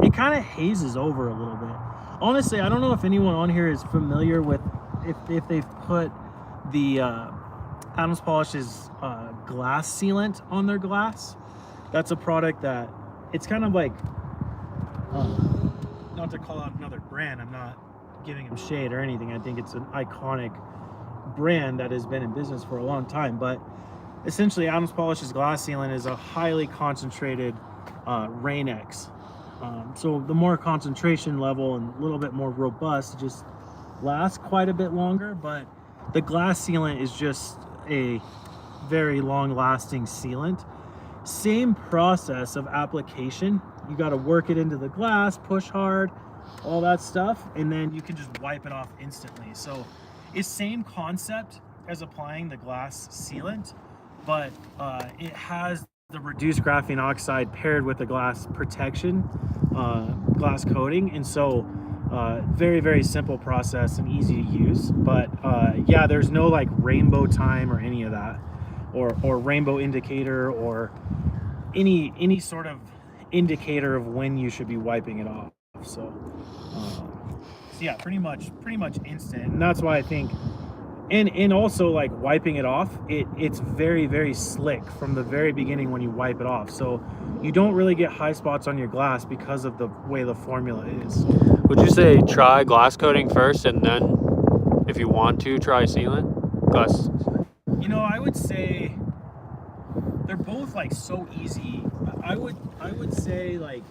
It kind of hazes over a little bit. Honestly, I don't know if anyone on here is familiar with if they've put the Adams Polish's glass sealant on their glass. That's a product that it's kind of like, not to call out another brand, I'm not giving them shade or anything. I think it's an iconic brand that has been in business for a long time, but essentially Adams Polish's glass sealant is a highly concentrated Rain-X. So the more concentration level and a little bit more robust, it just lasts quite a bit longer, but the glass sealant is just a very long-lasting sealant. Same process of application. You got to work it into the glass, push hard, all that stuff, and then you can just wipe it off instantly. So it's same concept as applying the glass sealant, but it has the reduced graphene oxide paired with the glass protection, glass coating, and so very, very simple process and easy to use. But yeah, there's no like rainbow time or any of that, or rainbow indicator or any sort of indicator of when you should be wiping it off. So yeah, pretty much instant, and that's why I think, and also like wiping it off, it's very, very slick from the very beginning when you wipe it off, so you don't really get high spots on your glass because of the way the formula is. Would you say try glass coating first and then if you want to try sealant? glass? You know, I would say they're both like so easy. I would say, like,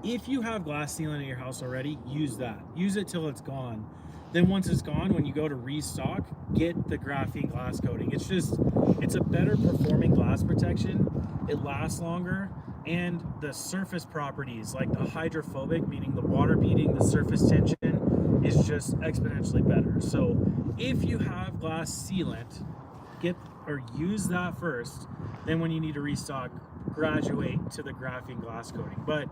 if you have glass sealant in your house already, use that. Use it till it's gone. Then once it's gone, when you go to restock, get the graphene glass coating. It's a better performing glass protection. It lasts longer, and the surface properties, like the hydrophobic, meaning the water beating, the surface tension, is just exponentially better. So if you have glass sealant, get or use that first. Then when you need to restock, graduate to the graphene glass coating. But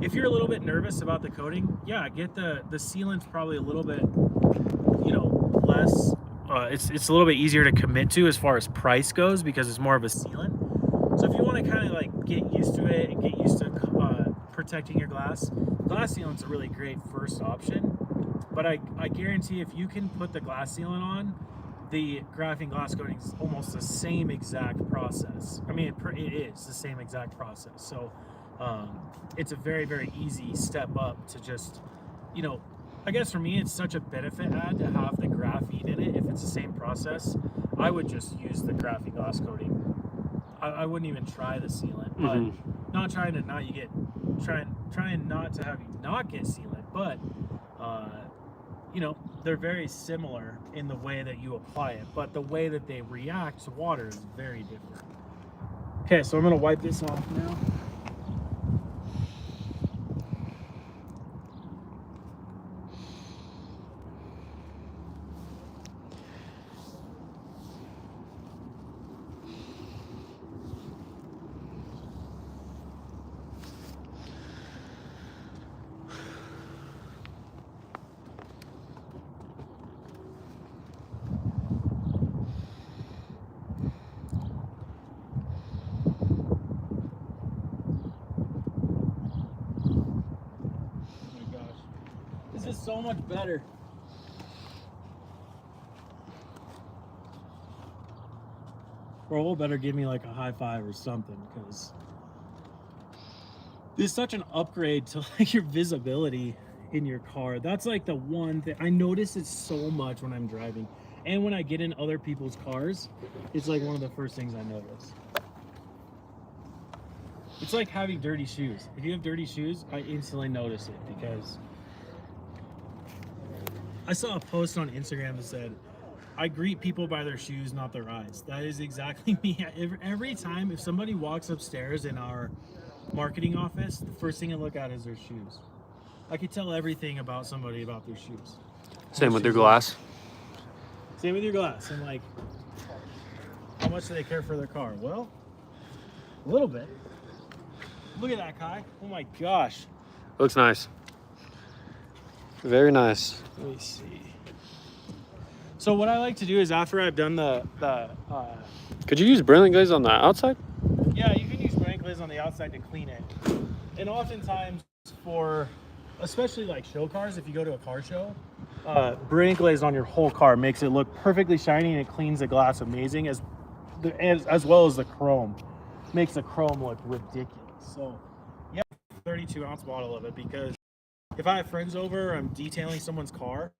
if you're a little bit nervous about the coating, yeah, get the sealant's probably a little bit, you know, less. It's a little bit easier to commit to as far as price goes because it's more of a sealant. So if you want to kind of like get used to it and get used to protecting your glass sealant's a really great first option. But I guarantee if you can put the glass sealant on, the graphene glass coating is almost the same exact process. I mean, it is the same exact process. So it's a very, very easy step up to just, you know, I guess for me, it's such a benefit add to have the graphene in it. If it's the same process, I would just use the graphene glass coating. I wouldn't even try the sealant, but not trying to not you get, trying not to have you not get sealant, but you know, they're very similar in the way that you apply it, but the way that they react to water is very different. Okay, so I'm gonna wipe this off now. This is so much better. Bro, better give me like a high five or something, because this is such an upgrade to like your visibility in your car. That's like the one thing I notice it so much when I'm driving, and when I get in other people's cars, it's like one of the first things I notice. It's like having dirty shoes. If you have dirty shoes, I instantly notice it, because I saw a post on Instagram that said, I greet people by their shoes, not their eyes. That is exactly me. Every time if somebody walks upstairs in our marketing office, the first thing I look at is their shoes. I could tell everything about somebody about their shoes. Same with their glass. Same with your glass. And like, how much do they care for their car? Well, a little bit. Look at that, Kai. Oh my gosh. Looks nice. Very nice. Let me see. So what I like to do is after I've done could you use brilliant glaze on the outside? Yeah, you can use brilliant glaze on the outside to clean it. And oftentimes for, especially like show cars, if you go to a car show, brilliant glaze on your whole car makes it look perfectly shiny, and it cleans the glass amazing, as well as the chrome. Makes the chrome look ridiculous. So yeah, 32-ounce bottle of it, because if I have friends over, I'm detailing someone's car,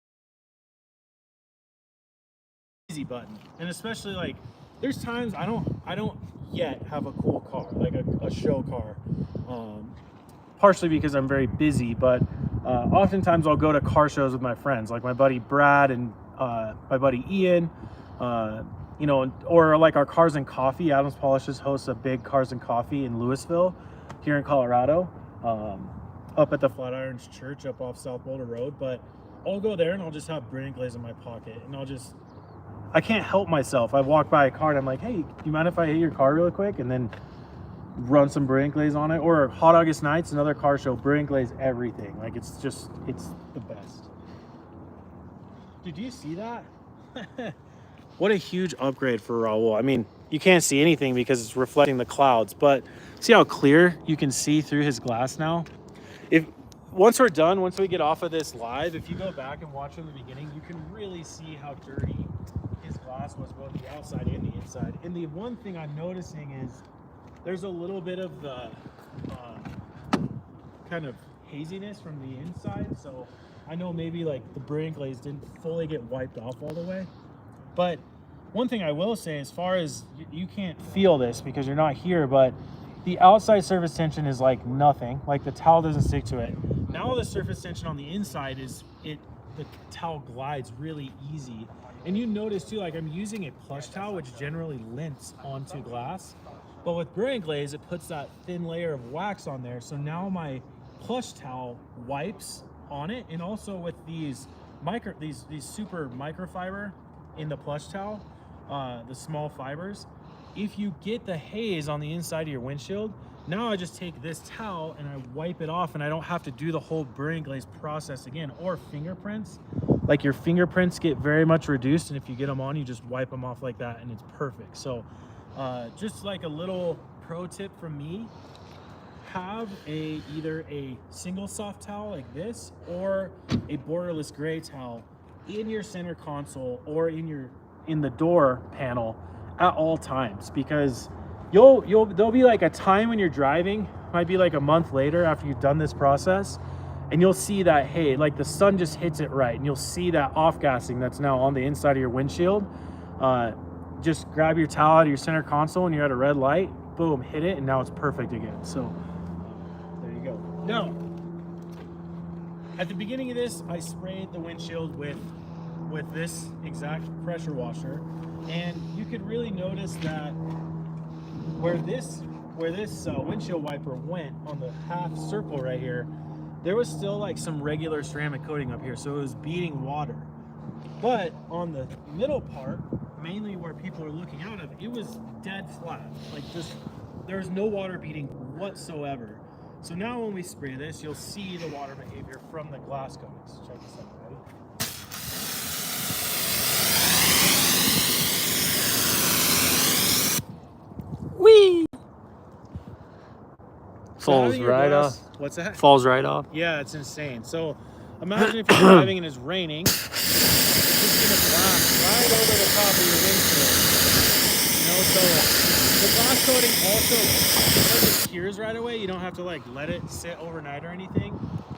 easy button. And especially like, there's times I don't yet have a cool car, like a show car, partially because I'm very busy, but oftentimes I'll go to car shows with my friends, like my buddy Brad and my buddy Ian, you know, or like our Cars and Coffee. Adams Polishes hosts a big Cars and Coffee in Louisville here in Colorado, up at the Flatirons Church up off South Boulder Road. But I'll go there and I'll just have brilliant glaze in my pocket, and I can't help myself. I walk by a car and I'm like, hey, do you mind if I hit your car really quick? And then run some brilliant glaze on it. Or Hot August Nights, another car show, brilliant glaze everything. Like, it's the best. Did you see that? What a huge upgrade for Raul. I mean, you can't see anything because it's reflecting the clouds, but see how clear you can see through his glass now? Once we're done, once we get off of this live, if you go back and watch from the beginning, you can really see how dirty his glass was, both the outside and the inside. And the one thing I'm noticing is there's a little bit of the kind of haziness from the inside. So I know maybe like the brilliant glaze didn't fully get wiped off all the way, but one thing I will say, as far as you can't feel this because you're not here, but the outside surface tension is like nothing. Like the towel doesn't stick to it. Now the surface tension on the inside is the towel glides really easy. And you notice too, like I'm using a plush towel, which generally lints onto glass. But with Brilliant Glaze, it puts that thin layer of wax on there. So now my plush towel wipes on it. And also with these super microfiber in the plush towel, the small fibers, if you get the haze on the inside of your windshield, now I just take this towel and I wipe it off, and I don't have to do the whole Brilliant Glaze process again. Or fingerprints, like your fingerprints get very much reduced, and if you get them on, you just wipe them off like that and it's perfect. So just like a little pro tip from me, have either a single soft towel like this or a borderless gray towel in your center console or in the door panel at all times, because there'll be like a time when you're driving, might be like a month later after you've done this process, and you'll see that, hey, like the sun just hits it right, and you'll see that off-gassing that's now on the inside of your windshield. Just grab your towel out of your center console and you're at a red light, boom, hit it, and now it's perfect again. So there you go. Now, at the beginning of this, I sprayed the windshield with this exact pressure washer, and you could really notice that where this windshield wiper went on the half circle right here, there was still like some regular ceramic coating up here, so it was beating water. But on the middle part, mainly where people are looking out of, it was dead flat. Like just, there's no water beating whatsoever. So now when we spray this, you'll see the water behavior from the glass coatings. Check this out, ready? Whee! So Falls right off. What's that? Falls right off. Yeah, it's insane. So imagine if you're driving and it's raining, it's just gonna blast right over the top of your windshield. You know, so the glass coating also, because it cures right away, you don't have to like let it sit overnight or anything.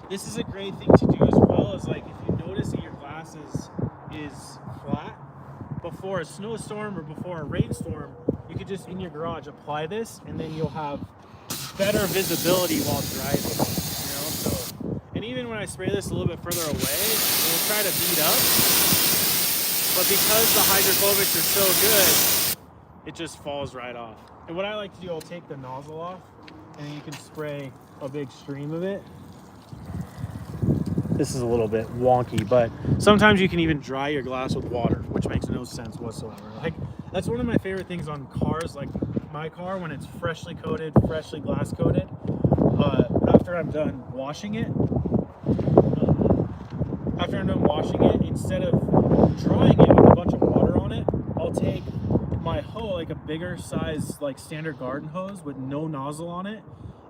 This is a great thing to do as well, is like if you notice that your glass is flat before a snowstorm or before a rainstorm, you could just in your garage apply this, and then you'll have better visibility while driving, you know. So, and even when I spray this a little bit further away, we'll try to beat up, but because the hydrophobics are so good, it just falls right off. And what I like to do, I'll take the nozzle off, and you can spray a big stream of it. This is a little bit wonky, but sometimes you can even dry your glass with water, which makes no sense whatsoever. Like, that's one of my favorite things on cars, like my car, when it's freshly coated, freshly glass coated. After I'm done washing it, instead of drying it with a bunch of water on it, I'll take my hose, like a bigger size, like standard garden hose with no nozzle on it.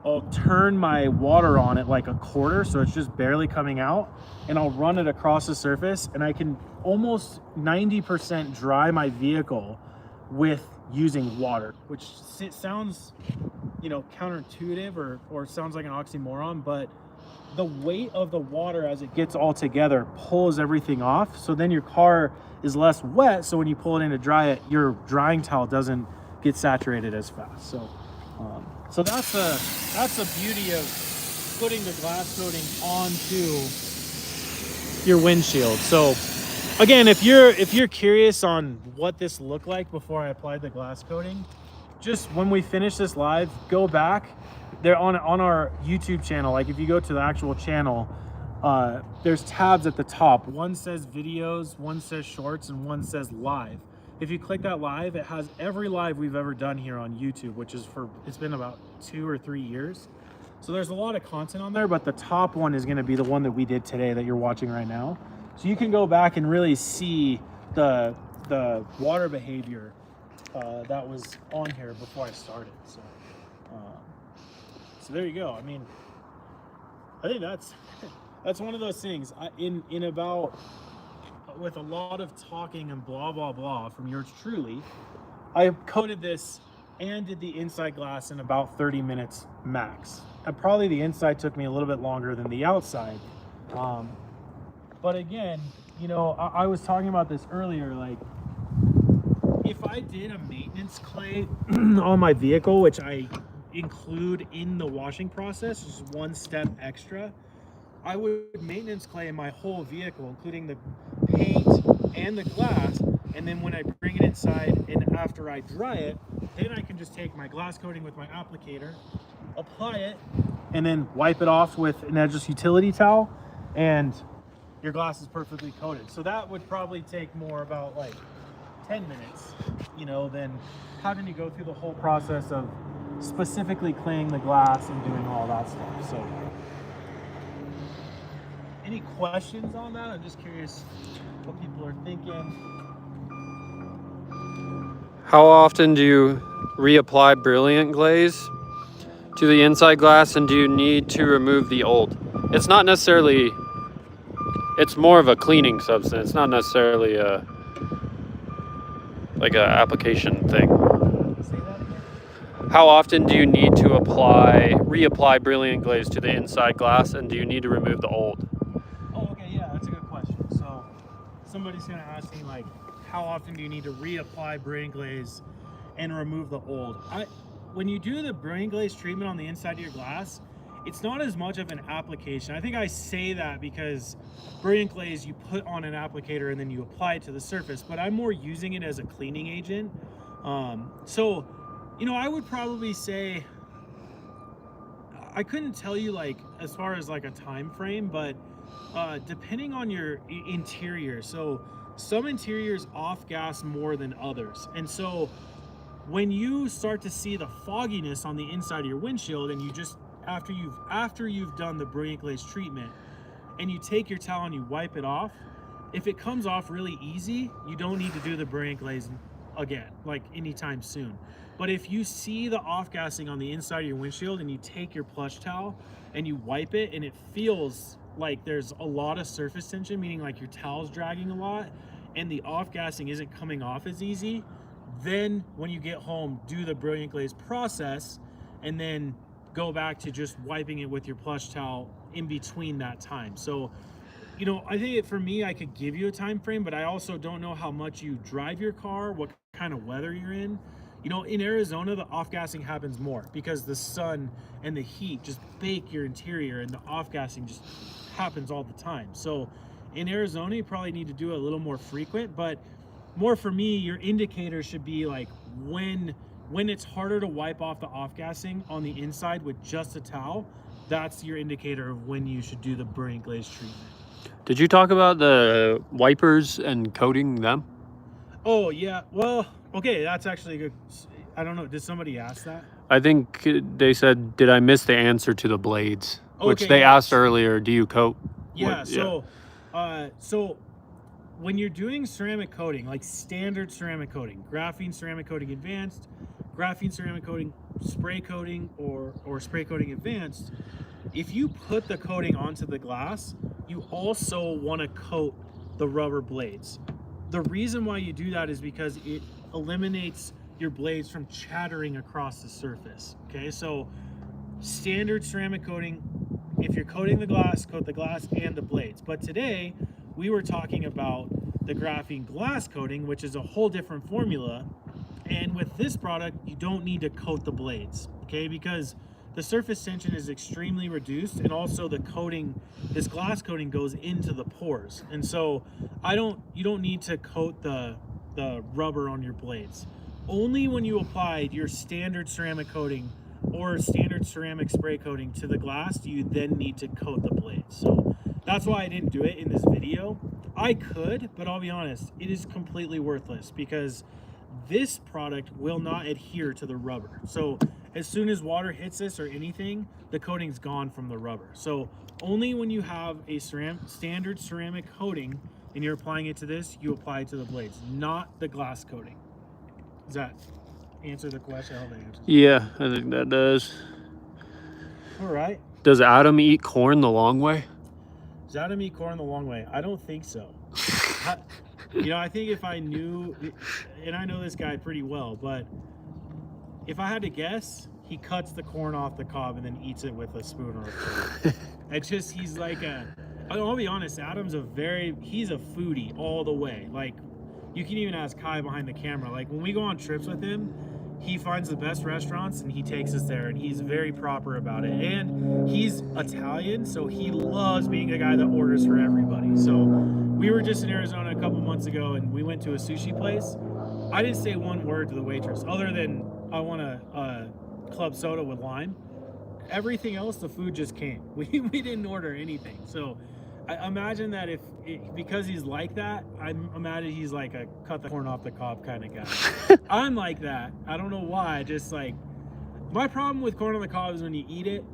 I'll turn my water on it like a quarter, so it's just barely coming out, and I'll run it across the surface, and I can almost 90% dry my vehicle with using water, which sounds, you know, counterintuitive or sounds like an oxymoron, but the weight of the water as it gets all together pulls everything off, so then your car is less wet, so when you pull it in to dry it, your drying towel doesn't get saturated as fast. So that's the beauty of putting the glass coating onto your windshield. So again, if you're curious on what this looked like before I applied the glass coating, just when we finish this live, go back there on our YouTube channel. Like if you go to the actual channel, there's tabs at the top. One says videos, one says shorts, and one says live. If you click that live, it has every live we've ever done here on YouTube, which is it's been about 2 or 3 years. So there's a lot of content on there, but the top one is gonna be the one that we did today that you're watching right now. So you can go back and really see the water behavior that was on here before I started. So there you go. I mean, I think that's one of those things. With a lot of talking and blah blah blah from yours truly, I coated this and did the inside glass in about 30 minutes max. And probably the inside took me a little bit longer than the outside. But again, you know, I was talking about this earlier, like I did a maintenance clay on my vehicle, which I include in the washing process, just one step extra, I would maintenance clay my whole vehicle, including the paint and the glass. And then when I bring it inside and after I dry it, then I can just take my glass coating with my applicator, apply it, and then wipe it off with an edgeless utility towel, and your glass is perfectly coated. So that would probably take more about like 10 minutes, you know, than having to go through the whole process of specifically cleaning the glass and doing all that stuff. So any questions on that? I'm just curious what people are thinking. How often do you reapply Brilliant Glaze to the inside glass, and do you need to remove the old? It's not necessarily, it's more of a cleaning substance, not necessarily a like a application thing. Say that again. How often do you need to reapply Brilliant Glaze to the inside glass, and do you need to remove the old? Oh, okay, yeah, that's a good question. So somebody's gonna ask me like, how often do you need to reapply Brilliant Glaze and remove the old? When you do the Brilliant Glaze treatment on the inside of your glass, it's not as much of an application. I think I say that because Brilliant Glaze you put on an applicator and then you apply it to the surface, but I'm more using it as a cleaning agent. So, you know, I would probably say, I couldn't tell you like as far as like a time frame, but depending on your interior. So some interiors off gas more than others. And so when you start to see the fogginess on the inside of your windshield, and you just, after you've done the Brilliant Glaze treatment and you take your towel and you wipe it off, if it comes off really easy, you don't need to do the Brilliant Glaze again, like anytime soon. But if you see the off-gassing on the inside of your windshield and you take your plush towel and you wipe it and it feels like there's a lot of surface tension, meaning like your towel's dragging a lot and the off-gassing isn't coming off as easy, then when you get home, do the Brilliant Glaze process and then go back to just wiping it with your plush towel in between that time. So, you know, I think for me, I could give you a time frame, but I also don't know how much you drive your car, what kind of weather you're in. You know, in Arizona, the off-gassing happens more because the sun and the heat just bake your interior, and the off-gassing just happens all the time. So in Arizona, you probably need to do it a little more frequent, but more for me, your indicator should be like when it's harder to wipe off the off-gassing on the inside with just a towel, that's your indicator of when you should do the Brilliant Glaze treatment. Did you talk about the wipers and coating them? Oh yeah, well, okay, that's actually good. I don't know, did somebody ask that? I think they said, did I miss the answer to the blades? Which Okay, they yeah. asked earlier, do you coat? Yeah, so when you're doing ceramic coating, like standard ceramic coating, graphene ceramic coating advanced, graphene ceramic coating spray coating, or spray coating advanced, if you put the coating onto the glass, you also want to coat the rubber blades. The reason why you do that is because it eliminates your blades from chattering across the surface. Okay, so standard ceramic coating, if you're coating the glass, coat the glass and the blades. But today we were talking about the graphene glass coating, which is a whole different formula. And with this product, you don't need to coat the blades, okay? Because the surface tension is extremely reduced, and also the coating, this glass coating goes into the pores. And so you don't need to coat the rubber on your blades. Only when you applied your standard ceramic coating or standard ceramic spray coating to the glass do you then need to coat the blades. So that's why I didn't do it in this video. I could, but I'll be honest, it is completely worthless because this product will not adhere to the rubber. So as soon as water hits this or anything, the coating's gone from the rubber. So only when you have a standard ceramic coating and you're applying it to this, you apply it to the blades, not the glass coating. Does that answer the question? I hope that answers. Yeah, I think that does. All right. Does Adam eat corn the long way? Does Adam eat corn the long way? I don't think so. You know, I think if I knew, and I know this guy pretty well, but if I had to guess, he cuts the corn off the cob and then eats it with a spoon or a fork. It's just, he's like I'll be honest, Adam's he's a foodie all the way. Like, you can even ask Kai behind the camera. Like when we go on trips with him, he finds the best restaurants and he takes us there, and he's very proper about it. And he's Italian, so he loves being a guy that orders for everybody. So we were just in Arizona a couple months ago, and we went to a sushi place. I didn't say one word to the waitress other than I want a club soda with lime. Everything else, the food just came. We didn't order anything. So I imagine that because he's like that, I imagine he's like a cut the corn off the cob kind of guy. I'm like that. I don't know why. Just like, my problem with corn on the cob is when you eat it,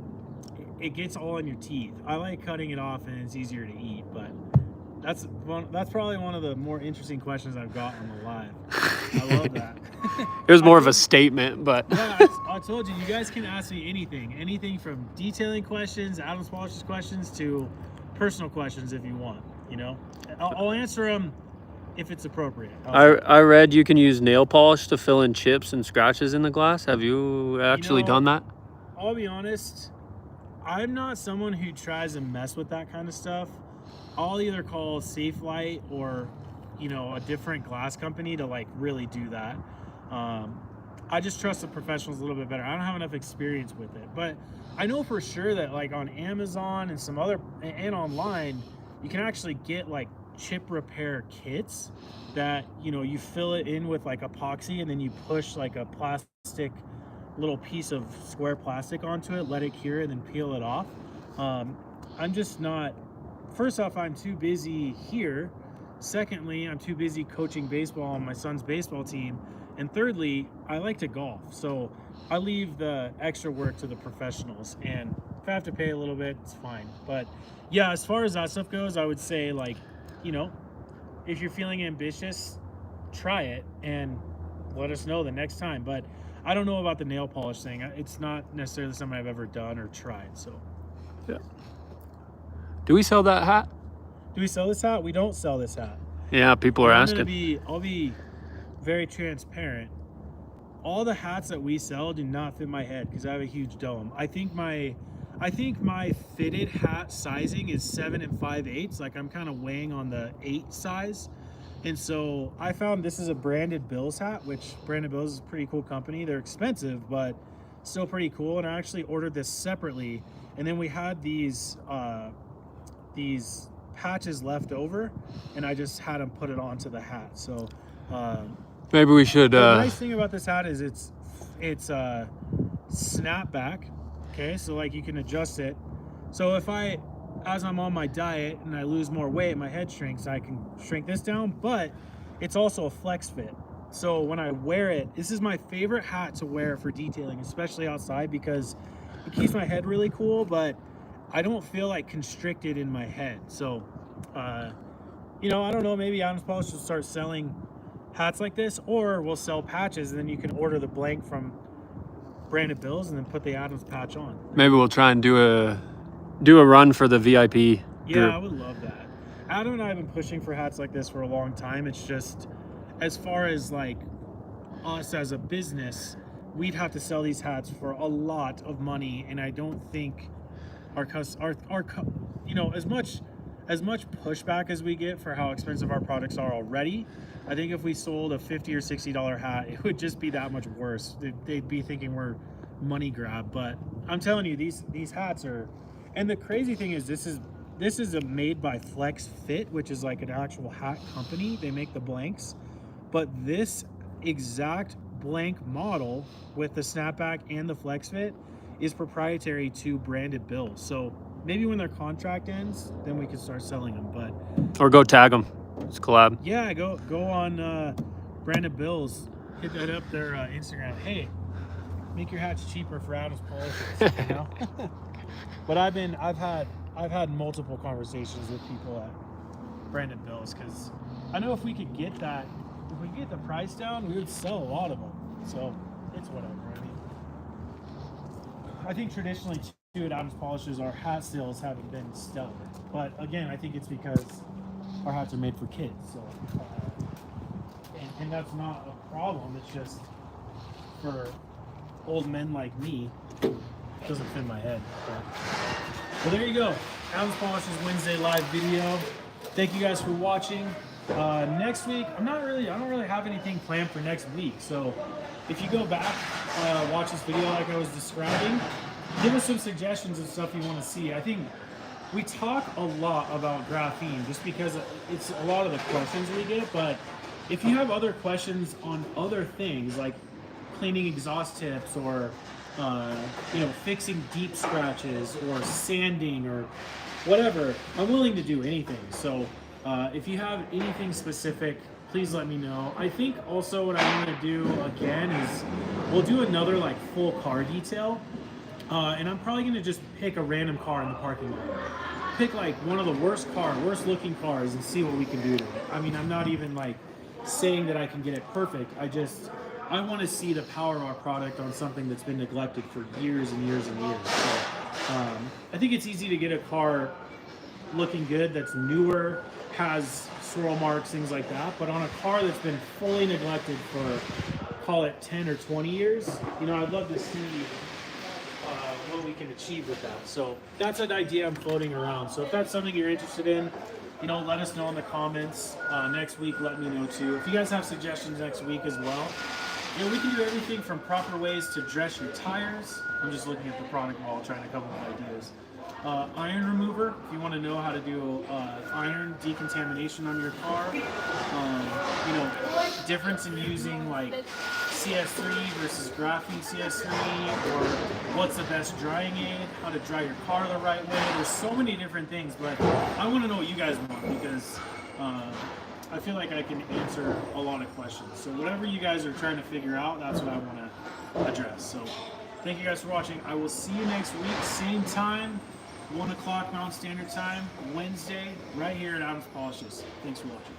it gets all in your teeth. I like cutting it off and it's easier to eat, but that's probably one of the more interesting questions I've got on the live. I love that. It was more of a statement, but yeah, I told you, you guys can ask me anything from detailing questions, Adams Polishes questions, to personal questions if you want. You know, I'll answer them if it's appropriate. I read you can use nail polish to fill in chips and scratches in the glass. Have you actually done that? I'll be honest, I'm not someone who tries to mess with that kind of stuff. I'll either call Safe Light or, you know, a different glass company to like really do that. I just trust the professionals a little bit better. I don't have enough experience with it, but I know for sure that like on Amazon and some other and online, you can actually get like chip repair kits that, you know, you fill it in with like epoxy and then you push like a plastic little piece of square plastic onto it, let it cure, and then peel it off. I'm just not. First off, I'm too busy here. Secondly, I'm too busy coaching baseball on my son's baseball team. And thirdly, I like to golf. So I leave the extra work to the professionals. And if I have to pay a little bit, it's fine. But yeah, as far as that stuff goes, I would say, like, you know, if you're feeling ambitious, try it and let us know the next time. But I don't know about the nail polish thing. It's not necessarily something I've ever done or tried. So yeah. Do we sell that hat? Do we sell this hat? We don't sell this hat. Yeah, people are asking. I'll be very transparent. All the hats that we sell do not fit my head because I have a huge dome. I think my fitted hat sizing is 7 5/8. Like I'm kind of weighing on the 8 size. And so I found this is a Branded Bills hat, which Branded Bills is a pretty cool company. They're expensive, but still pretty cool. And I actually ordered this separately. And then we had these patches left over, and I just had them put it onto the hat. So maybe we should. The nice thing about this hat is it's snap back. Okay, so like you can adjust it. So if as I'm on my diet and I lose more weight, my head shrinks, I can shrink this down, but it's also a flex fit. So when I wear it, this is my favorite hat to wear for detailing, especially outside, because it keeps my head really cool, but I don't feel like constricted in my head. So, you know, I don't know, maybe Adams Polish will start selling hats like this, or we'll sell patches and then you can order the blank from Branded Bills and then put the Adams patch on. Maybe we'll try and do a run for the VIP group. Yeah, I would love that. Adam and I have been pushing for hats like this for a long time. It's just, as far as like us as a business, we'd have to sell these hats for a lot of money, and I don't think our you know, as much pushback as we get for how expensive our products are already, I think if we sold a $50 or $60 hat, it would just be that much worse. They'd be thinking we're money grab. But I'm telling you, these hats are, and the crazy thing is this is a made by Flex Fit, which is like an actual hat company. They make the blanks, but this exact blank model with the snapback and the Flex Fit is proprietary to Branded Bills. So maybe when their contract ends, then we can start selling them. But or go tag them. It's collab. Yeah, go on Branded Bills. Hit that up their Instagram. Hey, make your hats cheaper for Adams Polishes. You know? But I've had multiple conversations with people at Branded Bills, because I know if we could get the price down, we would sell a lot of them. So it's whatever. I mean, I think traditionally too at Adams Polishes, our hat sales haven't been stellar. But again, I think it's because our hats are made for kids. So and that's not a problem. It's just for old men like me, it doesn't fit my head. Well, there you go. Adams Polishes Wednesday live video. Thank you guys for watching. Next week, I don't really have anything planned for next week. So if you go back, watch this video like I was describing, give us some suggestions of stuff you want to see. I think we talk a lot about graphene just because it's a lot of the questions we get, but if you have other questions on other things like cleaning exhaust tips or fixing deep scratches or sanding or whatever, I'm willing to do anything. So if you have anything specific, please let me know. I think also what I want to do again is we'll do another like full car detail, and I'm probably going to just pick a random car in the parking lot. Pick like one of the worst looking cars and see what we can do to it. I mean, I'm not even like saying that I can get it perfect. I want to see the power of our product on something that's been neglected for years and years and years. So, I think it's easy to get a car looking good that's newer, has swirl marks, things like that. But on a car that's been fully neglected for, call it 10 or 20 years, I'd love to see what we can achieve with that. So that's an idea I'm floating around. So if that's something you're interested in, let us know in the comments. Next week, let me know too. If you guys have suggestions next week as well, we can do everything from proper ways to dress your tires. I'm just looking at the product wall, trying to come up with ideas. Iron remover, if you want to know how to do iron decontamination on your car. Difference in using like CS3 versus Graphene CS3, or what's the best drying aid, how to dry your car the right way. There's so many different things, but I want to know what you guys want because I feel like I can answer a lot of questions. So whatever you guys are trying to figure out, that's what I want to address. So thank you guys for watching. I will see you next week, same time, 1 o'clock Mountain Standard Time, Wednesday, right here at Adams Polishes. Thanks for watching.